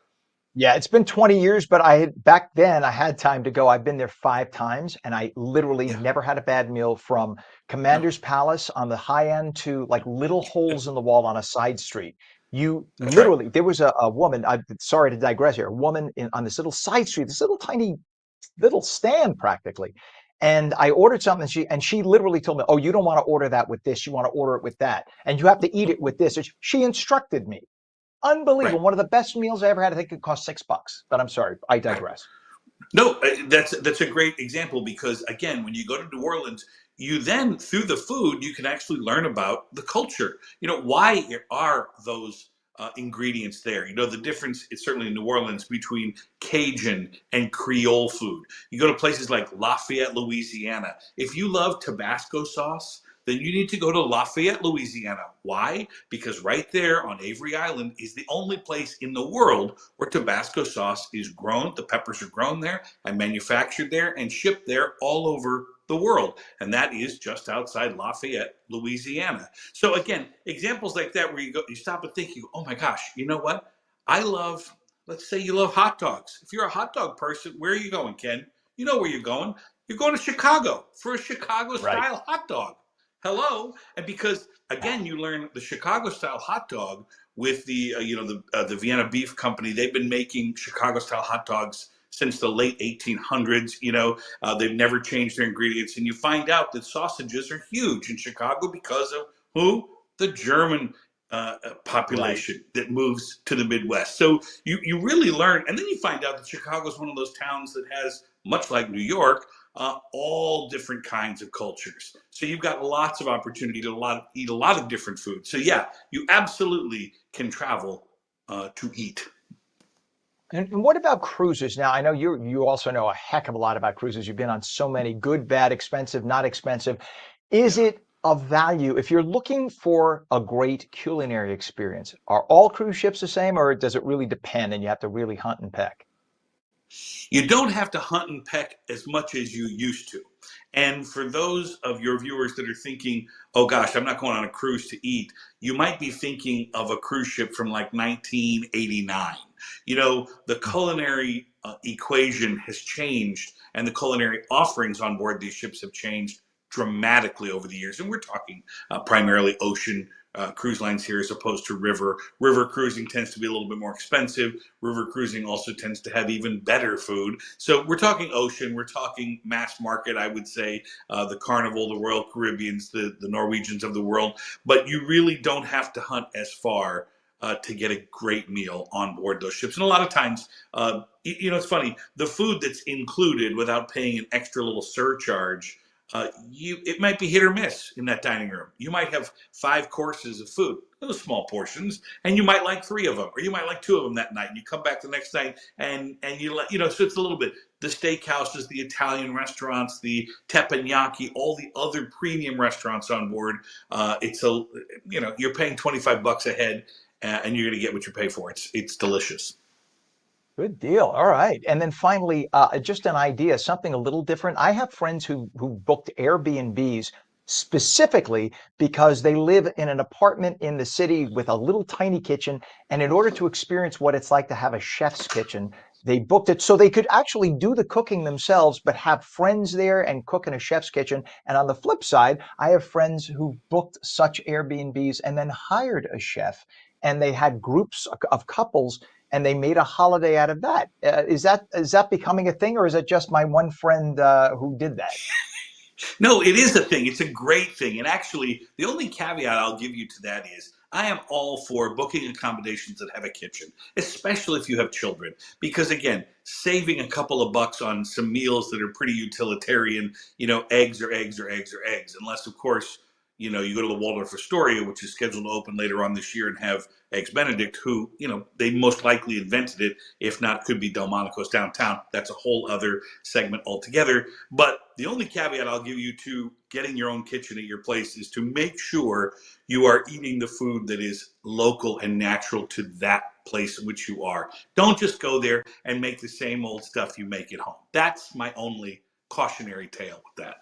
Yeah, it's been 20 years, but back then I had time to go. I've been there 5 times and I literally Yeah. never had a bad meal, from No. Commander's Palace on the high end to like little holes in the wall on a side street. You That's right. literally, there was a woman, I'm sorry to digress here, a woman on this little side street, this little tiny little stand practically. And I ordered something, and she literally told me, "Oh, you don't want to order that with this. You want to order it with that, and you have to eat it with this." And she instructed me. Right. Unbelievable. One of the best meals I ever had. I think it cost $6. But I'm sorry, I Right. digress. No, that's a great example, because again, when you go to New Orleans, you then, through the food, you can actually learn about the culture. Why are those ingredients there? The difference is certainly in New Orleans between Cajun and Creole food. You go to places like Lafayette, Louisiana. If you love Tabasco sauce, then you need to go to Lafayette, Louisiana. Why? Because right there on Avery Island is the only place in the world where Tabasco sauce is grown. The peppers are grown there and manufactured there and shipped there all over the world. And that is just outside Lafayette, Louisiana. So again, examples like that where you stop and think, oh my gosh, you know what? I love, let's say you love hot dogs. If you're a hot dog person, where are you going, Ken? You know where you're going. You're going to Chicago for a Chicago Right. style hot dog. Hello. And because again, you learn the Chicago style hot dog with the Vienna Beef Company. They've been making Chicago style hot dogs since the late 1800s. They've never changed their ingredients, and you find out that sausages are huge in Chicago because of who? The German Right. population that moves to the Midwest. So you really learn, and then you find out that Chicago is one of those towns that has, much like New York, all different kinds of cultures. So you've got lots of opportunity to eat a lot of different foods. So yeah, you absolutely can travel to eat. And what about cruises? Now, I know you also know a heck of a lot about cruises. You've been on so many: good, bad, expensive, not expensive. Is Yeah. it of value if you're looking for a great culinary experience? Are all cruise ships the same, or does it really depend and you have to really hunt and peck? You don't have to hunt and peck as much as you used to. And for those of your viewers that are thinking, oh gosh, I'm not going on a cruise to eat, you might be thinking of a cruise ship from like 1989. The culinary equation has changed, and the culinary offerings on board these ships have changed dramatically over the years. And we're talking primarily ocean cruise lines here as opposed to river. River cruising tends to be a little bit more expensive. River cruising also tends to have even better food. So we're talking ocean, we're talking mass market, I would say, the Carnival, the Royal Caribbeans, the Norwegians of the world. But you really don't have to hunt as far to get a great meal on board those ships. And a lot of times, it's funny, the food that's included without paying an extra little surcharge, it might be hit or miss in that dining room. You might have 5 courses of food, those small portions, and you might like 3 of them, or you might like 2 of them that night. And you come back the next night, and so it's a little bit the steakhouses, the Italian restaurants, the teppanyaki, all the other premium restaurants on board. You're paying $25 a head, and you're going to get what you pay for. It's delicious. Good deal. All right. And then finally, just an idea, something a little different. I have friends who booked Airbnbs specifically because they live in an apartment in the city with a little tiny kitchen. And in order to experience what it's like to have a chef's kitchen, they booked it so they could actually do the cooking themselves, but have friends there and cook in a chef's kitchen. And on the flip side, I have friends who booked such Airbnbs and then hired a chef, and they had groups of couples and they made a holiday out of that. Is that becoming a thing, or is it just my one friend who did that? No, it is a thing. It's a great thing. And actually, the only caveat I'll give you to that is I am all for booking accommodations that have a kitchen, especially if you have children. Because again, saving a couple of bucks on some meals that are pretty utilitarian, eggs or eggs or eggs or eggs, unless, of course, you go to the Waldorf Astoria, which is scheduled to open later on this year, and have Eggs Benedict, who, they most likely invented it. If not, could be Delmonico's downtown. That's a whole other segment altogether. But the only caveat I'll give you to getting your own kitchen at your place is to make sure you are eating the food that is local and natural to that place in which you are. Don't just go there and make the same old stuff you make at home. That's my only cautionary tale with that.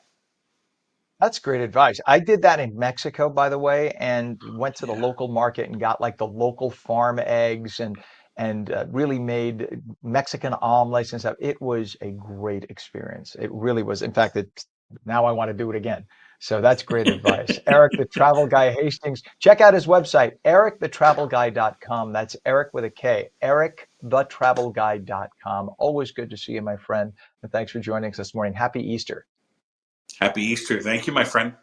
That's great advice. I did that in Mexico, by the way, and went to the Yeah. local market and got like the local farm eggs and really made Mexican omelets and stuff. It was a great experience. It really was. In fact, now I want to do it again. So that's great advice. Eric, the travel guy Hastings, check out his website, ericthetravelguy.com. That's Eric with a K, ericthetravelguy.com. Always good to see you, my friend. And thanks for joining us this morning. Happy Easter. Happy Easter. Thank you, my friend.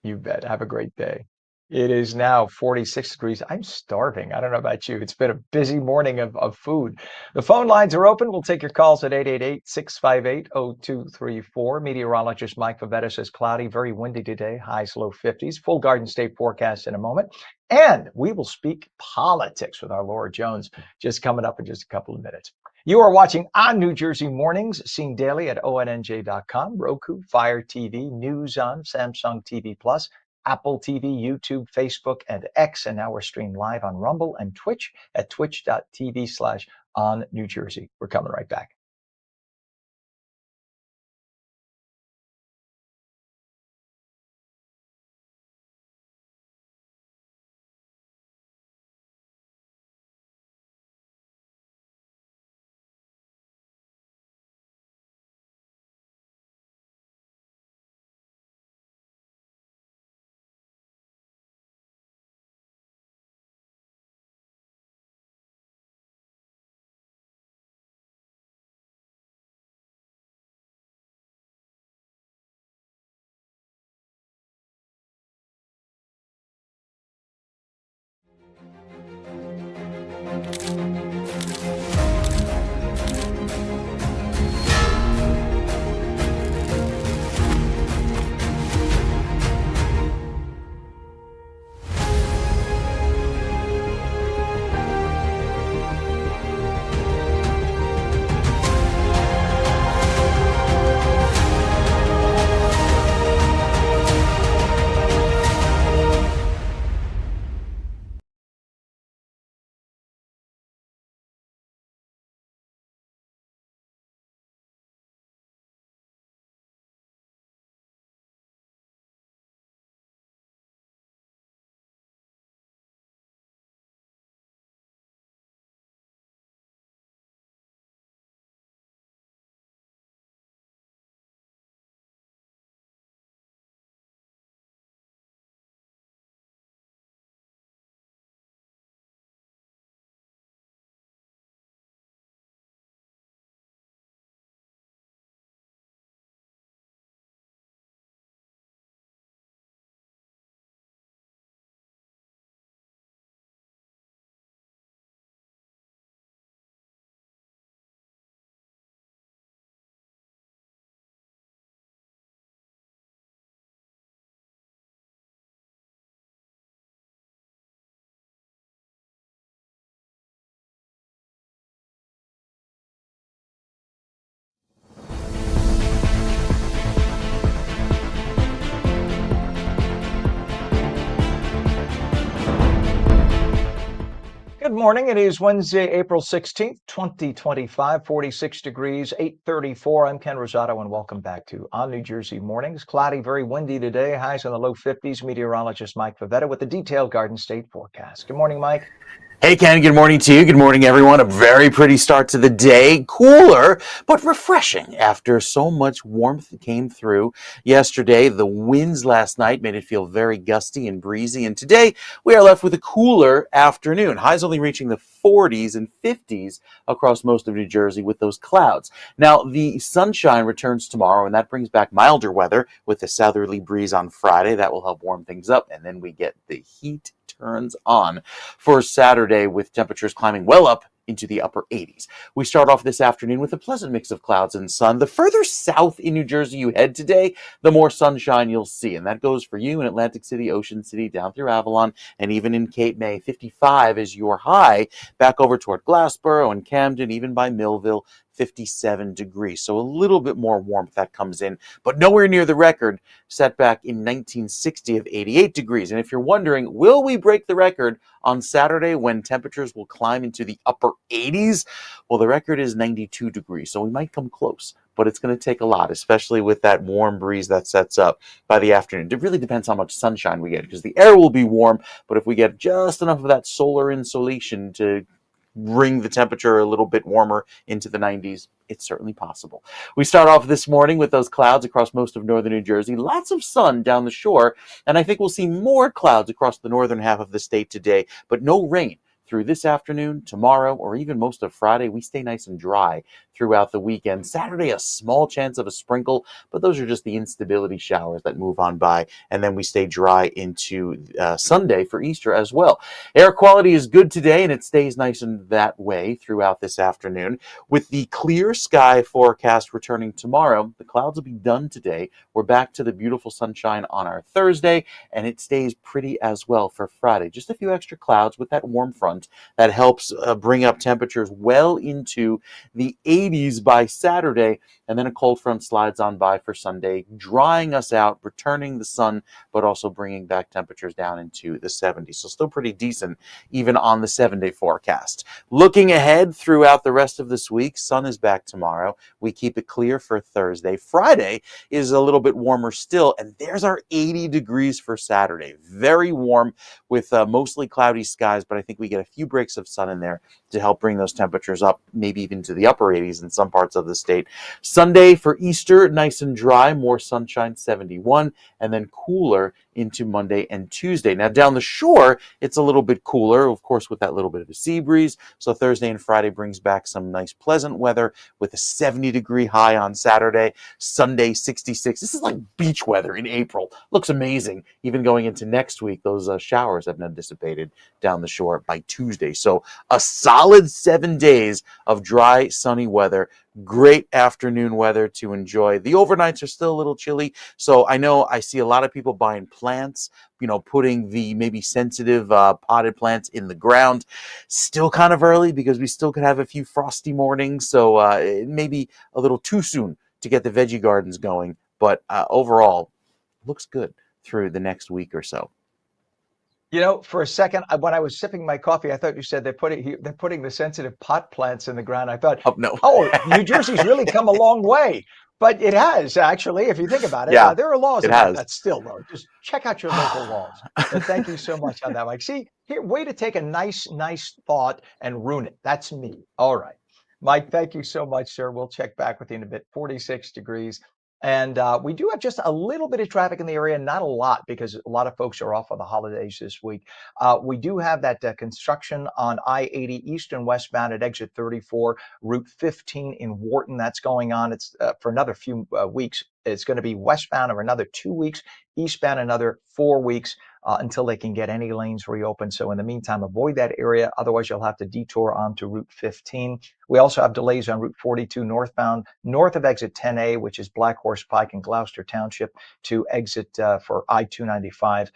You bet. Have a great day. It is now 46 degrees. I'm starving. I don't know about you. It's been a busy morning of food. The phone lines are open. We'll take your calls at 888-658-0234. Meteorologist Mike Favetta says cloudy, very windy today, highs low 50s. Full Garden State forecast in a moment. And we will speak politics with our Laura Jones just coming up in just a couple of minutes. You are watching On New Jersey Mornings, seen daily at ONNJ.com, Roku, Fire TV, News On, Samsung TV Plus, Apple TV, YouTube, Facebook, and X. And now we're streamed live on Rumble and Twitch at twitch.tv/On New Jersey. We're coming right back. Good morning. It is Wednesday, April 16th, 2025, 46 degrees, 8:34. I'm Ken Rosato, and welcome back to On New Jersey Mornings. Cloudy, very windy today, highs in the low 50s. Meteorologist Mike Favetta with the detailed Garden State forecast. Good morning, Mike. Hey, Ken, good morning to you. Good morning, everyone. A very pretty start to the day. Cooler, but refreshing after so much warmth came through yesterday. The winds last night made it feel very gusty and breezy. And today we are left with a cooler afternoon. Highs only reaching the 40s and 50s across most of New Jersey with those clouds. Now, the sunshine returns tomorrow, and that brings back milder weather with a southerly breeze on Friday. That will help warm things up. And then we get the heat turns on for Saturday with temperatures climbing well up into the upper 80s. We start off this afternoon with a pleasant mix of clouds and sun. The further south in New Jersey you head today, the more sunshine you'll see. And that goes for you in Atlantic City, Ocean City, down through Avalon, and even in Cape May. 55 is your high. Back over toward Glassboro and Camden, even by Millville, 57 degrees. So a little bit more warmth that comes in, but nowhere near the record set back in 1960 of 88 degrees. And if you're wondering, will we break the record On Saturday, when temperatures will climb into the upper 80s, well, the record is 92 degrees, so we might come close. But it's going to take a lot, especially with that warm breeze that sets up by the afternoon. It really depends how much sunshine we get, because the air will be warm, but if we get just enough of that solar insolation to bring the temperature a little bit warmer into the 90s, it's certainly possible. We start off this morning with those clouds across most of northern New Jersey, lots of sun down the shore, and I think we'll see more clouds across the northern half of the state today, but no rain through this afternoon, tomorrow, or even most of Friday. We stay nice and dry throughout the weekend. Saturday, a small chance of a sprinkle, but those are just the instability showers that move on by, and then we stay dry into Sunday for Easter as well. Air quality is good today, and it stays nice in that way throughout this afternoon. With the clear sky forecast returning tomorrow, the clouds will be done today. We're back to the beautiful sunshine on our Thursday, and it stays pretty as well for Friday. Just a few extra clouds with that warm front that helps bring up temperatures well into the 80s by Saturday, and then a cold front slides on by for Sunday, drying us out, returning the sun, but also bringing back temperatures down into the 70s. So still pretty decent even on the 7-day forecast. Looking ahead throughout the rest of this week, sun is back tomorrow. We keep it clear for Thursday. Friday is a little bit warmer still, and there's our 80 degrees for Saturday. Very warm with mostly cloudy skies, but I think we get a few breaks of sun in there to help bring those temperatures up, maybe even to the upper 80s in some parts of the state. Sunday for Easter, nice and dry, more sunshine, 71, and then cooler into Monday and Tuesday. Now down the shore, it's a little bit cooler, of course, with that little bit of a sea breeze. So Thursday and Friday brings back some nice pleasant weather with a 70-degree high on Saturday. Sunday, 66. This is like beach weather in April. Looks amazing. Even going into next week, those showers have now dissipated down the shore by Tuesday. So a solid 7 days of dry, sunny weather. Great afternoon weather to enjoy. The overnights are still a little chilly, so I know I see a lot of people buying plants, putting the maybe sensitive potted plants in the ground. Still kind of early because we still could have a few frosty mornings, so it may be a little too soon to get the veggie gardens going, but overall, looks good through the next week or so. For a second, when I was sipping my coffee, I thought you said they're putting the sensitive pot plants in the ground. I thought, Oh, no. oh, New Jersey's really come a long way. But it has, actually, if you think about it. Yeah, There are laws it about has. that still, though. Just check out your local laws. But thank you so much on that, Mike. See, here, way to take a nice thought and ruin it. That's me. All right. Mike, thank you so much, sir. We'll check back with you in a bit. 46 degrees. And we do have just a little bit of traffic in the area, not a lot, because a lot of folks are off for the holidays this week. We do have that construction on I-80 east and westbound at exit 34, Route 15 in Wharton. That's going on. It's for another few weeks. It's going to be westbound for another 2 weeks, eastbound another 4 weeks. Until they can get any lanes reopened. So in the meantime, avoid that area. Otherwise, you'll have to detour onto Route 15. We also have delays on Route 42 northbound, north of exit 10A, which is Black Horse Pike and Gloucester Township, to exit for I-295.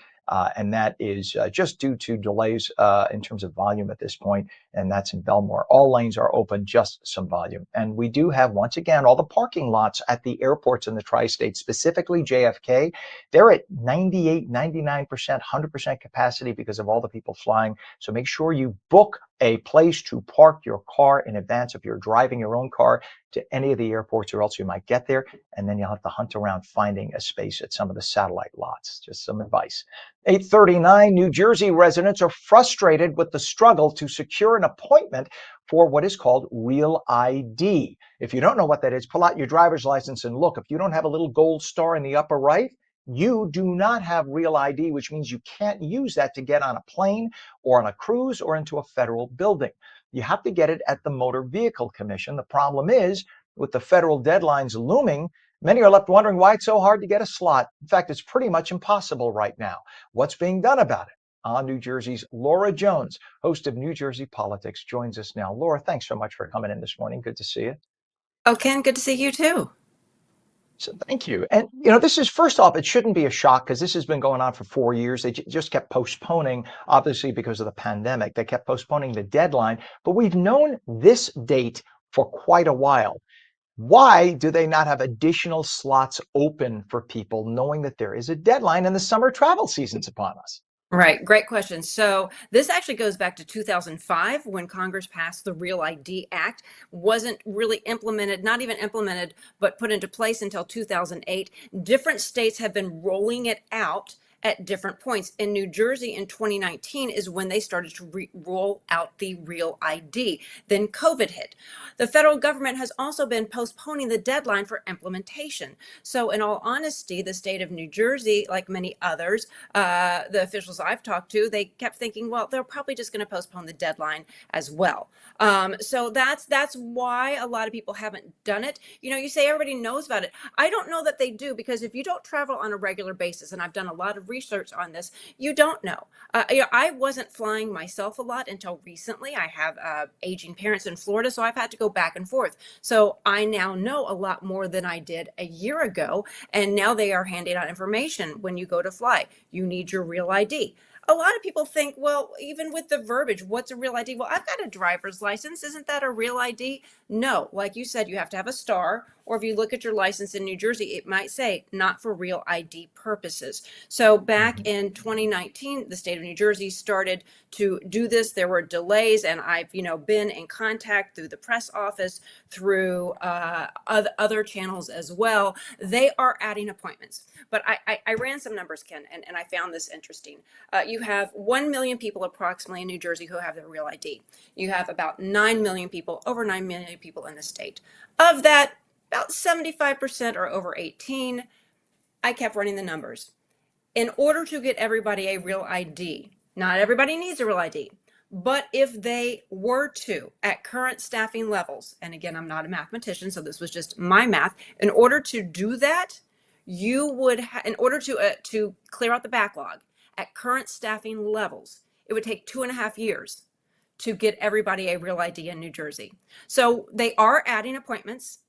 And that is just due to delays in terms of volume at this point, and that's in Belmore. All lanes are open, just some volume. And we do have, once again, all the parking lots at the airports in the tri-state, specifically JFK. They're at 98, 99%, 100% capacity because of all the people flying. So make sure you book a place to park your car in advance if you're driving your own car to any of the airports, or else you might get there and then you'll have to hunt around finding a space at some of the satellite lots. Just some advice. 8:39, New Jersey residents are frustrated with the struggle to secure an appointment for what is called Real ID. If you don't know what that is, pull out your driver's license and look. If you don't have a little gold star in the upper right, you do not have Real ID, which means you can't use that to get on a plane or on a cruise or into a federal building. You have to get it at the Motor Vehicle Commission. The problem is, with the federal deadlines looming, many are left wondering why it's so hard to get a slot. In fact, it's pretty much impossible right now. What's being done about it? New Jersey's Laura Jones, host of New Jersey Politics, joins us now. Laura, thanks so much for coming in this morning. Good to see you. Oh, Ken, good to see you too. So thank you. And, this is, first off, it shouldn't be a shock because this has been going on for 4 years. They just kept postponing, obviously, because of the pandemic. They kept postponing the deadline. But we've known this date for quite a while. Why do they not have additional slots open for people, knowing that there is a deadline and the summer travel season's upon us? Right. Great question. So this actually goes back to 2005 when Congress passed the Real ID Act. Wasn't really implemented, not even implemented, but put into place until 2008. Different states have been rolling it out at different points. In New Jersey in 2019 is when they started to roll out the Real ID. Then COVID hit. The federal government has also been postponing the deadline for implementation. So in all honesty, the state of New Jersey, like many others, the officials I've talked to, they kept thinking, well, they're probably just going to postpone the deadline as well. So that's why a lot of people haven't done it. You know, you say everybody knows about it. I don't know that they do, because if you don't travel on a regular basis, and I've done a lot of research on this, you don't know. I wasn't flying myself a lot until recently. I have aging parents in Florida, so I've had to go back and forth. So I now know a lot more than I did a year ago. And now they are handing out information when you go to fly. You need your Real ID. A lot of people think, well, even with the verbiage, what's a Real ID? Well, I've got a driver's license. Isn't that a Real ID? No, like you said, you have to have a star, or if you look at your license in New Jersey, it might say not for Real ID purposes. So back in 2019, the state of New Jersey started to do this. There were delays, and I've, been in contact through the press office, through other channels as well. They are adding appointments. But I ran some numbers, Ken, and I found this interesting. You have 1 million people approximately in New Jersey who have their Real ID. You have about 9 million people, over 9 million people in the state. Of that, about 75% are over 18. I kept running the numbers. In order to get everybody a Real ID, not everybody needs a Real ID, but if they were to, at current staffing levels, and again, I'm not a mathematician, so this was just my math, in order to do that, you would, in order to clear out the backlog, at current staffing levels, it would take 2.5 years to get everybody a Real ID in New Jersey. So they are adding appointments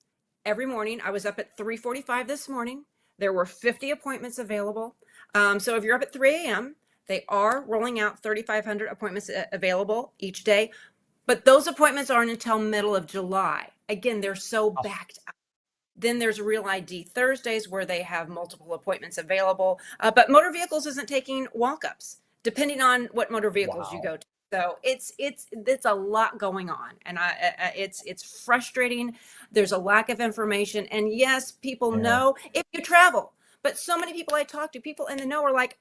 every morning. I was up at 3:45 this morning. There were 50 appointments available. So if you're up at 3 a.m., they are rolling out 3,500 appointments available each day. But those appointments aren't until middle of July. Again, they're so backed up. Then there's Real ID Thursdays where they have multiple appointments available. But motor vehicles isn't taking walk-ups, depending on what motor vehicles you go to. So it's a lot going on, and it's frustrating. There's a lack of information, and yes, people know if you travel. But so many people I talk to, people in the know, are like,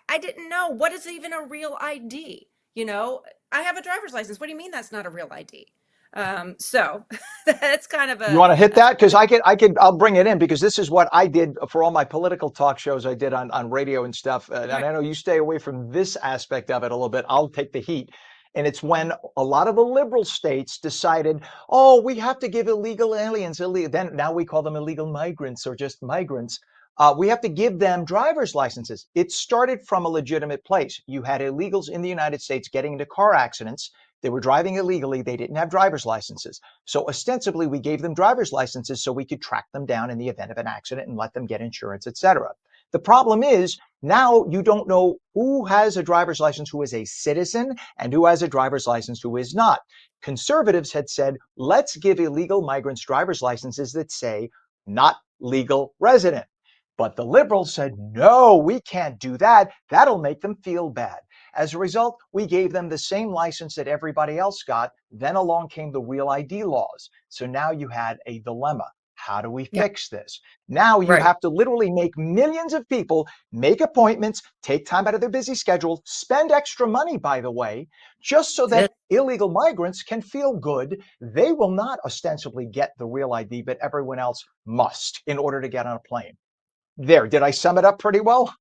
I didn't know. What is even a Real ID? I have a driver's license. What do you mean that's not a Real ID? So that's kind of You want to hit that? Because I'll bring it in, because this is what I did for all my political talk shows I did on radio and stuff. And I know you stay away from this aspect of it a little bit. I'll take the heat. And it's when a lot of the liberal states decided, oh, we have to give illegal aliens, then now we call them illegal migrants or just migrants. We have to give them driver's licenses. It started from a legitimate place. You had illegals in the United States getting into car accidents. They were driving illegally. They didn't have driver's licenses. So ostensibly, we gave them driver's licenses so we could track them down in the event of an accident and let them get insurance, etc. The problem is now you don't know who has a driver's license who is a citizen and who has a driver's license who is not. Conservatives had said, let's give illegal migrants driver's licenses that say not legal resident. But the liberals said, no, we can't do that. That'll make them feel bad. As a result, we gave them the same license that everybody else got. Then along came the Real ID laws. So now you had a dilemma. How do we fix this? Now you have to literally make millions of people make appointments, take time out of their busy schedule, spend extra money, by the way, just so that illegal migrants can feel good. They will not ostensibly get the Real ID, but everyone else must in order to get on a plane. There, did I sum it up pretty well?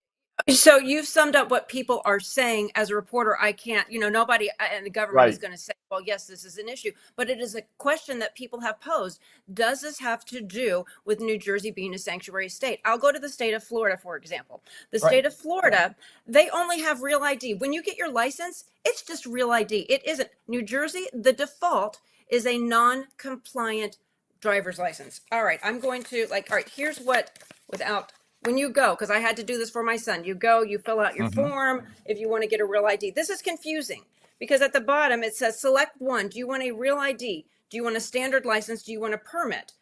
So you've summed up what people are saying. As a reporter, I can't, nobody in the government is going to say, well, yes, this is an issue, but it is a question that people have posed. Does this have to do with New Jersey being a sanctuary state? I'll go to the state of Florida, for example. The state of Florida, they only have Real ID. When you get your license, it's just Real ID. It isn't. New Jersey, the default is a non-compliant driver's license. All right, I'm going to all right, here's what, when you go, because I had to do this for my son, you go, you fill out your form if you want to get a Real ID. This is confusing because at the bottom it says select one. Do you want a Real ID? Do you want a standard license? Do you want a permit?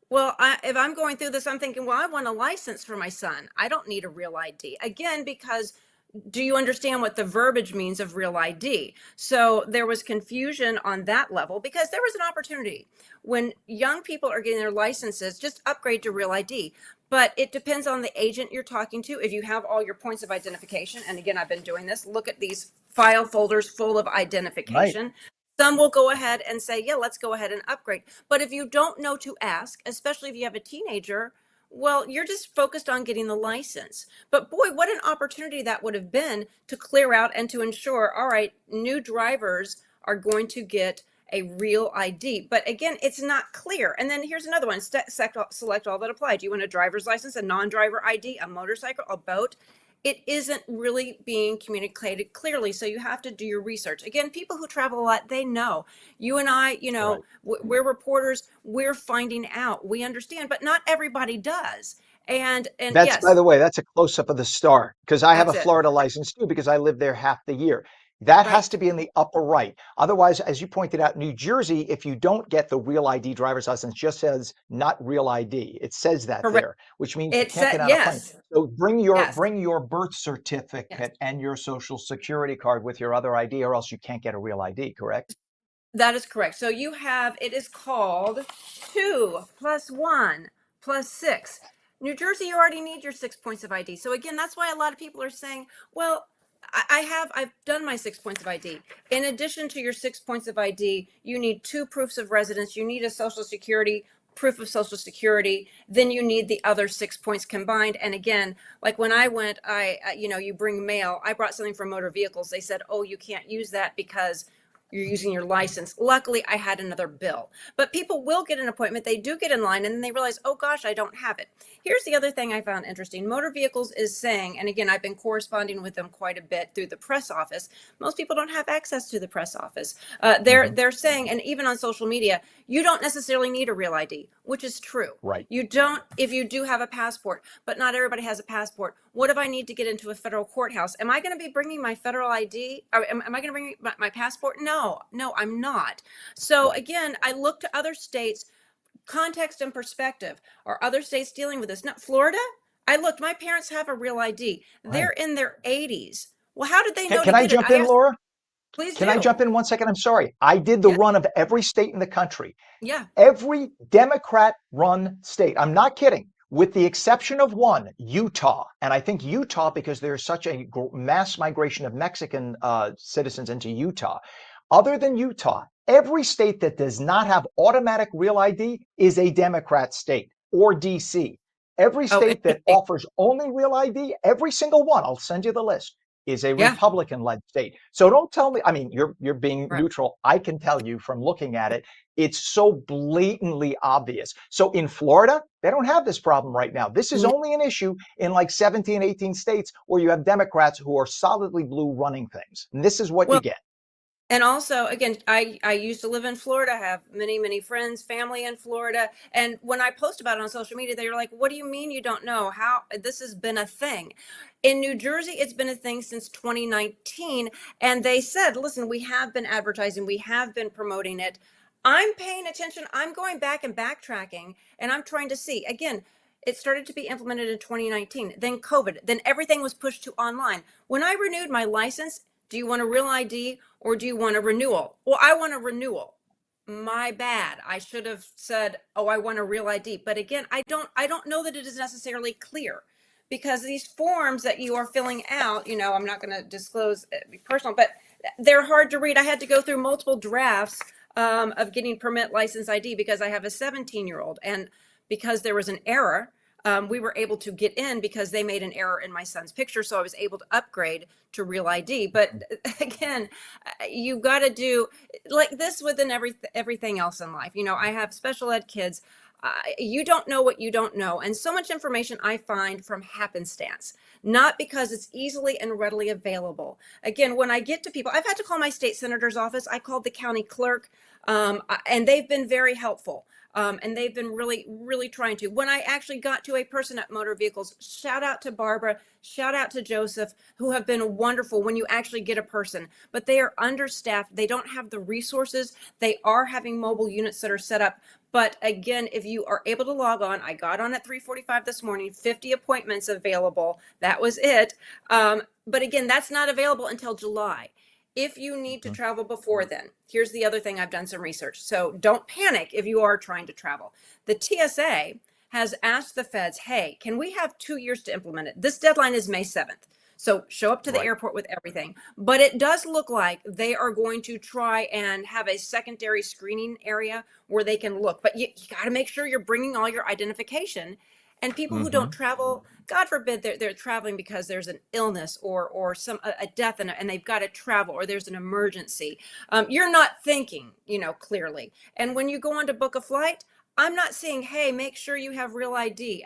Well, if I'm going through this, I'm thinking, well, I want a license for my son. I don't need a Real ID. Again, because do you understand what the verbiage means of real ID? So there was confusion on that level because there was an opportunity when young people are getting their licenses, just upgrade to real ID. But it depends on the agent you're talking to. If you have all your points of identification, and again, I've been doing this, look at these file folders full of Right. identification. Some will go ahead and say, yeah, let's go ahead and upgrade. But if you don't know to ask, especially if you have a teenager, well, you're just focused on getting the license. But boy, what an opportunity that would have been to clear out and to ensure, all right, new drivers are going to get a real ID. But again, it's not clear. And then here's another one, select all that apply. Do you want a driver's license, a non-driver ID, a motorcycle, a boat? It isn't really being communicated clearly. So you have to do your research. Again, people who travel a lot, they know. You and I, Right. we're reporters, we're finding out, we understand, but not everybody does. And That's, by yes, the way, that's a close up of the star because I have a that's it. Florida license too because I live there half the year. That has Right. to be in the upper right. Otherwise, as you pointed out, New Jersey, if you don't get the real ID driver's license, just says not real ID. It says that Correct. there, which means you It can't said, get on a plane. yes, So yes, bring your birth yes. certificate and your social security card with your other ID, or else you can't get a real ID, correct? That is correct. So you have, it is called 2 + 1 + 6. New Jersey, you already need your 6 points of ID. So again, that's why a lot of people are saying, well, I've done my 6 points of ID. In addition to your 6 points of ID, you need 2 proofs of residence. You need a social security proof of social security. Then you need the other 6 points combined. And again, like when I went, you bring mail. I brought something from motor vehicles. They said, oh, you can't use that because you're using your license. Luckily, I had another bill. But people will get an appointment. They do get in line and then they realize, oh gosh, I don't have it. Here's the other thing I found interesting. Motor Vehicles is saying, and again, I've been corresponding with them quite a bit through the press office. Most people don't have access to the press office. Hmm. They're saying, and even on social media, you don't necessarily need a real ID, which is true. Right. You don't if you do have a passport, but not everybody has a passport. What if I need to get into a federal courthouse? Am I going to be bringing my federal ID? Or am I going to bring my passport? No, I'm not. So Right. again, I look to other states, context and perspective. Are other states dealing with this? Not Florida. I looked, my parents have a real ID. They're Right. in their 80s. Well, how did they Can, know to can I get it? jump I in, asked, Laura? please Can I do. jump in 1 second? I'm sorry. I did the Yeah, run of every state in the country. yeah. Every Democrat run state, I'm not kidding, with the exception of one, Utah. And I think Utah, because there's such a mass migration of Mexican citizens into Utah. Other than Utah, every state that does not have automatic real ID is a Democrat state or DC. Every Oh, state that interesting. offers only real ID, every single one, I'll send you the list, is a Yeah, Republican-led state. So don't tell me, I mean, you're being right. neutral. I can tell you from looking at it, it's so blatantly obvious. So in Florida, they don't have this problem right now. This is only an issue in like 17, 18 states where you have Democrats who are solidly blue running things. And this is what you Well, get. and also, again, I used to live in Florida, have many friends, family in Florida. And when I post about it on social media, they were like, what do you mean you don't know? How this has been a thing. In New Jersey, it's been a thing since 2019. And they said, listen, we have been advertising, we have been promoting it. I'm paying attention. I'm going back and backtracking, and I'm trying to see. Again, it started to be implemented in 2019, then COVID, then everything was pushed to online. When I renewed my license, do you want a real ID or do you want a renewal? Well, I want a renewal. My bad. I should have said, "Oh, I want a real ID." But again, I don't know that it is necessarily clear because these forms that you are filling out, I'm not going to disclose personal, but they're hard to read. I had to go through multiple drafts of getting permit license ID because I have a 17-year-old, and because there was an error, we were able to get in because they made an error in my son's picture. So I was able to upgrade to real ID. But again, you got to do like this within everything else in life. I have special ed kids. You don't know what you don't know. And so much information I find from happenstance, not because it's easily and readily available. Again, when I get to people, I've had to call my state senator's office. I called the county clerk, and they've been very helpful. And they've been really trying to. When I actually got to a person at Motor Vehicles, shout out to Barbara, shout out to Joseph, who have been wonderful when you actually get a person. But they are understaffed. They don't have the resources. They are having mobile units that are set up. But again, if you are able to log on, I got on at 3:45 this morning, 50 appointments available. That was it. but again, that's not available until July. If you need to Mhm. travel before then, here's the other thing. I've done some research. So don't panic if you are trying to travel. The TSA has asked the feds, hey, can we have 2 years to implement it? This deadline is May 7th. So show up to the Right. airport with everything. But it does look like they are going to try and have a secondary screening area where they can look. But you got to make sure you're bringing all your identification. And people who don't Hmm. travel, God forbid, they're traveling because there's an illness or some a death and they've got to travel or there's an emergency. You're not thinking, clearly. And when you go on to book a flight, I'm not saying, hey, make sure you have real ID.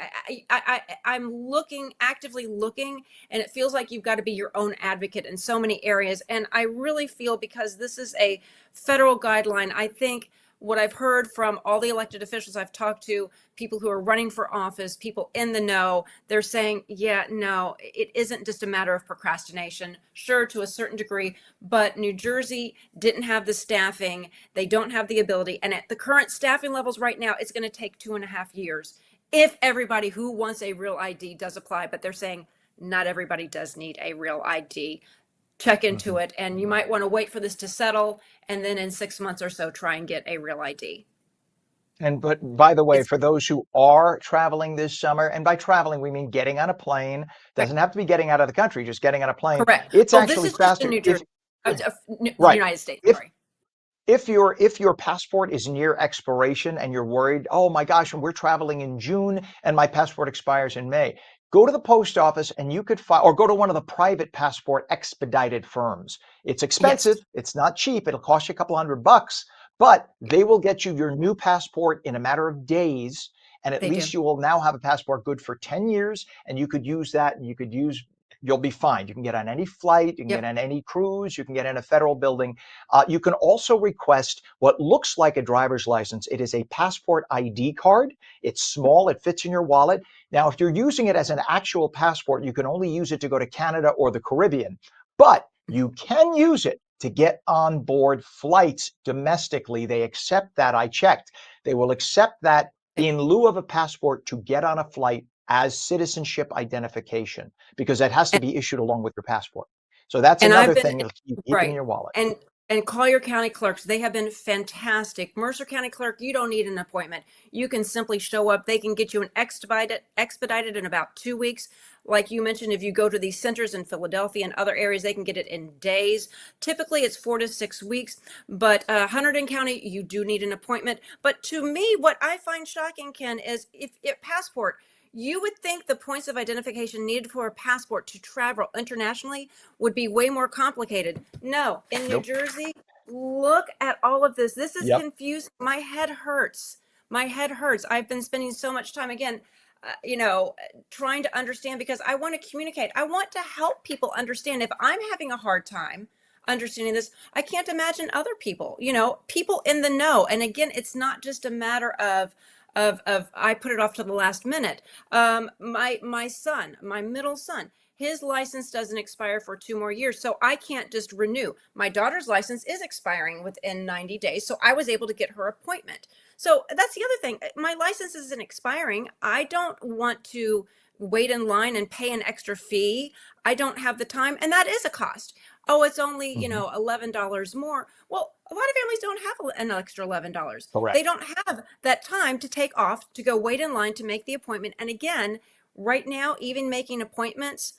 I'm actively looking, and it feels like you've got to be your own advocate in so many areas. And I really feel, because this is a federal guideline, I think what I've heard from all the elected officials I've talked to, people who are running for office, people in the know, they're saying, yeah, no, it isn't just a matter of procrastination. Sure, to a certain degree, but New Jersey didn't have the staffing. They don't have the ability. And at the current staffing levels right now, it's going to take 2.5 years if everybody who wants a real ID does apply. But they're saying not everybody does need a real ID. Check into Hmm. it, and you might want to wait for this to settle, and then in 6 months or so try and get a real ID. But by the way, It's for those who are traveling this summer, and by traveling we mean getting on a plane, right, doesn't have to be getting out of the country, just getting on a plane. correct. It's Oh, this actually is just in faster New if Jersey, right. United States. If Sorry. if your passport is near expiration and you're worried, oh my gosh, and we're traveling in June and my passport expires in May, go to the post office and you could file, or go to one of the private passport expedited firms. It's expensive, Yes, it's not cheap, it'll cost you a couple $100, but they will get you your new passport in a matter of days. And at they do. least you will now have a passport good for 10 years, and you could use that, and you'll be fine. You can get on any flight, you can get Yep. on any cruise, you can get in a federal building. You can also request what looks like a driver's license. It is a passport ID card. It's small, it fits in your wallet. Now, if you're using it as an actual passport, you can only use it to go to Canada or the Caribbean, but you can use it to get on board flights domestically. They accept that. I checked. They will accept that in lieu of a passport to get on a flight as citizenship identification, because that has to And, be issued along with your passport. So that's and I've another been thing you'll keep in right. your wallet. And call your county clerks. They have been fantastic. Mercer County Clerk, you don't need an appointment. You can simply show up. They can get you an expedited in about 2 weeks. Like you mentioned, if you go to these centers in Philadelphia and other areas, they can get it in days. Typically, it's 4 to 6 weeks. But Hunterdon County, you do need an appointment. But to me, what I find shocking, Ken, is if passport, you would think the points of identification needed for a passport to travel internationally would be way more complicated. No, in New Nope. Jersey, look at all of this. This is Yep. confusing. My head hurts. My head hurts. I've been spending so much time, again, trying to understand, because I want to communicate. I want to help people understand. If I'm having a hard time understanding this, I can't imagine other people, people in the know. And again, it's not just a matter of I put it off to the last minute. My son, my middle son, his license doesn't expire for 2 more years, so I can't just renew. My daughter's license is expiring within 90 days, so I was able to get her appointment. So that's the other thing. My license isn't expiring. I don't want to wait in line and pay an extra fee. I don't have the time, and that is a cost. Oh, it's only, Hmm. $11 more. Well, a lot of families don't have an extra $11. They Correct. don't have that time to take off to go wait in line to make the appointment. And again, right now, even making appointments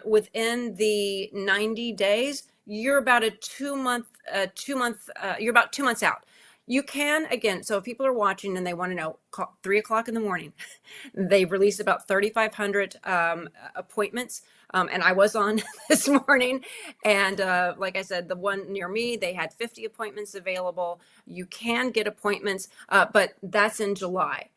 within the 90 days, you're about you're about 2 months out. You can, again, so if people are watching and they want to know, call 3 o'clock in the morning. They've released about 3,500 appointments. And I was on this morning. And like I said, the one near me, they had 50 appointments available. You can get appointments, but that's in July.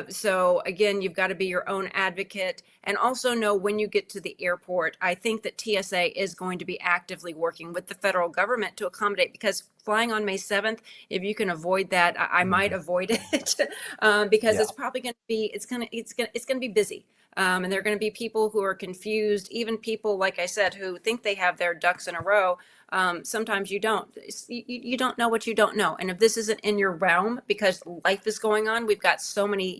So again, you've got to be your own advocate, and also know when you get to the airport. I think that TSA is going to be actively working with the federal government to accommodate, because flying on May 7th, if you can avoid that, I might Hmm. avoid it, because Yeah. it's probably going to be, it's going to be busy. And there are going to be people who are confused, even people, like I said, who think they have their ducks in a row. Sometimes you don't. You don't know what you don't know. And if this isn't in your realm because life is going on, we've got so many,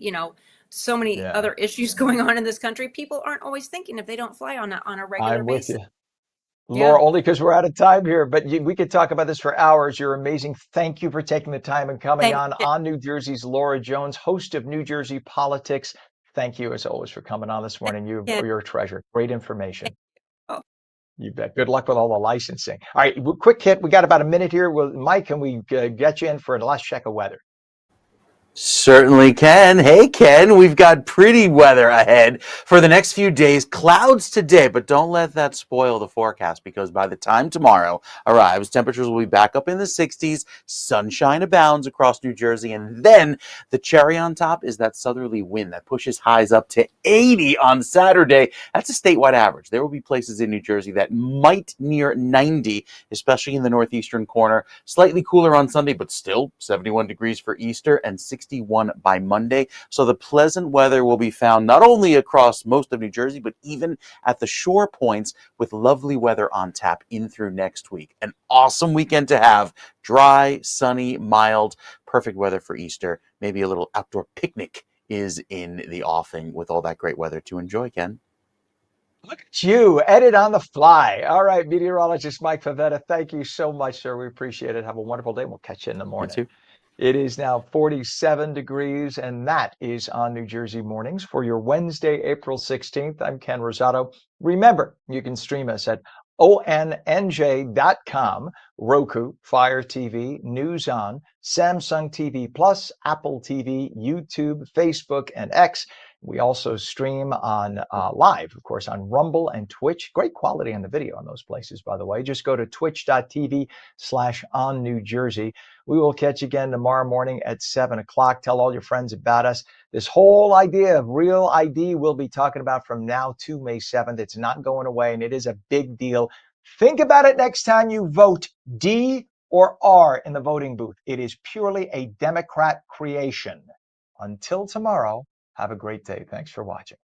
so many Yeah, other issues going on in this country, people aren't always thinking if they don't fly on a regular I'm with basis. you. Yeah. Laura, only because we're out of time here, but we could talk about this for hours. You're amazing. Thank you for taking the time and coming Thank you. on New Jersey's Laura Jones, host of New Jersey Politics. Thank you, as always, for coming on this morning. Yeah. You're a treasure. Great information. Oh, You bet. Good luck with all the licensing. All right, quick hit. We got about a minute here. Well, Mike, can we get you in for a last check of weather? Certainly can. Hey, Ken, we've got pretty weather ahead for the next few days. Clouds today, but don't let that spoil the forecast because by the time tomorrow arrives, temperatures will be back up in the 60s. Sunshine abounds across New Jersey. And then the cherry on top is that southerly wind that pushes highs up to 80 on Saturday. That's a statewide average. There will be places in New Jersey that might near 90, especially in the northeastern corner. Slightly cooler on Sunday, but still 71 degrees for Easter and 61 by Monday. So the pleasant weather will be found not only across most of New Jersey, but even at the shore points with lovely weather on tap in through next week. An awesome weekend to have. Dry, sunny, mild, perfect weather for Easter. Maybe a little outdoor picnic is in the offing with all that great weather to enjoy, Ken. Look at you, edit on the fly. All right, meteorologist Mike Favetta, thank you so much, sir. We appreciate it. Have a wonderful day. We'll catch you in the You morning. too. It is now 47 degrees, and that is on New Jersey Mornings for your Wednesday, April 16th. I'm Ken Rosato. Remember, you can stream us at ONNJ.com, Roku, Fire TV, News On, Samsung TV Plus, Apple TV, YouTube, Facebook, and X. We also stream on live, of course, on Rumble and Twitch. Great quality on the video on those places, by the way. Just go to twitch.tv/OnNewJersey. We will catch you again tomorrow morning at 7 o'clock. Tell all your friends about us. This whole idea of real ID we'll be talking about from now to May 7th. It's not going away, and it is a big deal. Think about it next time you vote D or R in the voting booth. It is purely a Democrat creation. Until tomorrow, have a great day. Thanks for watching.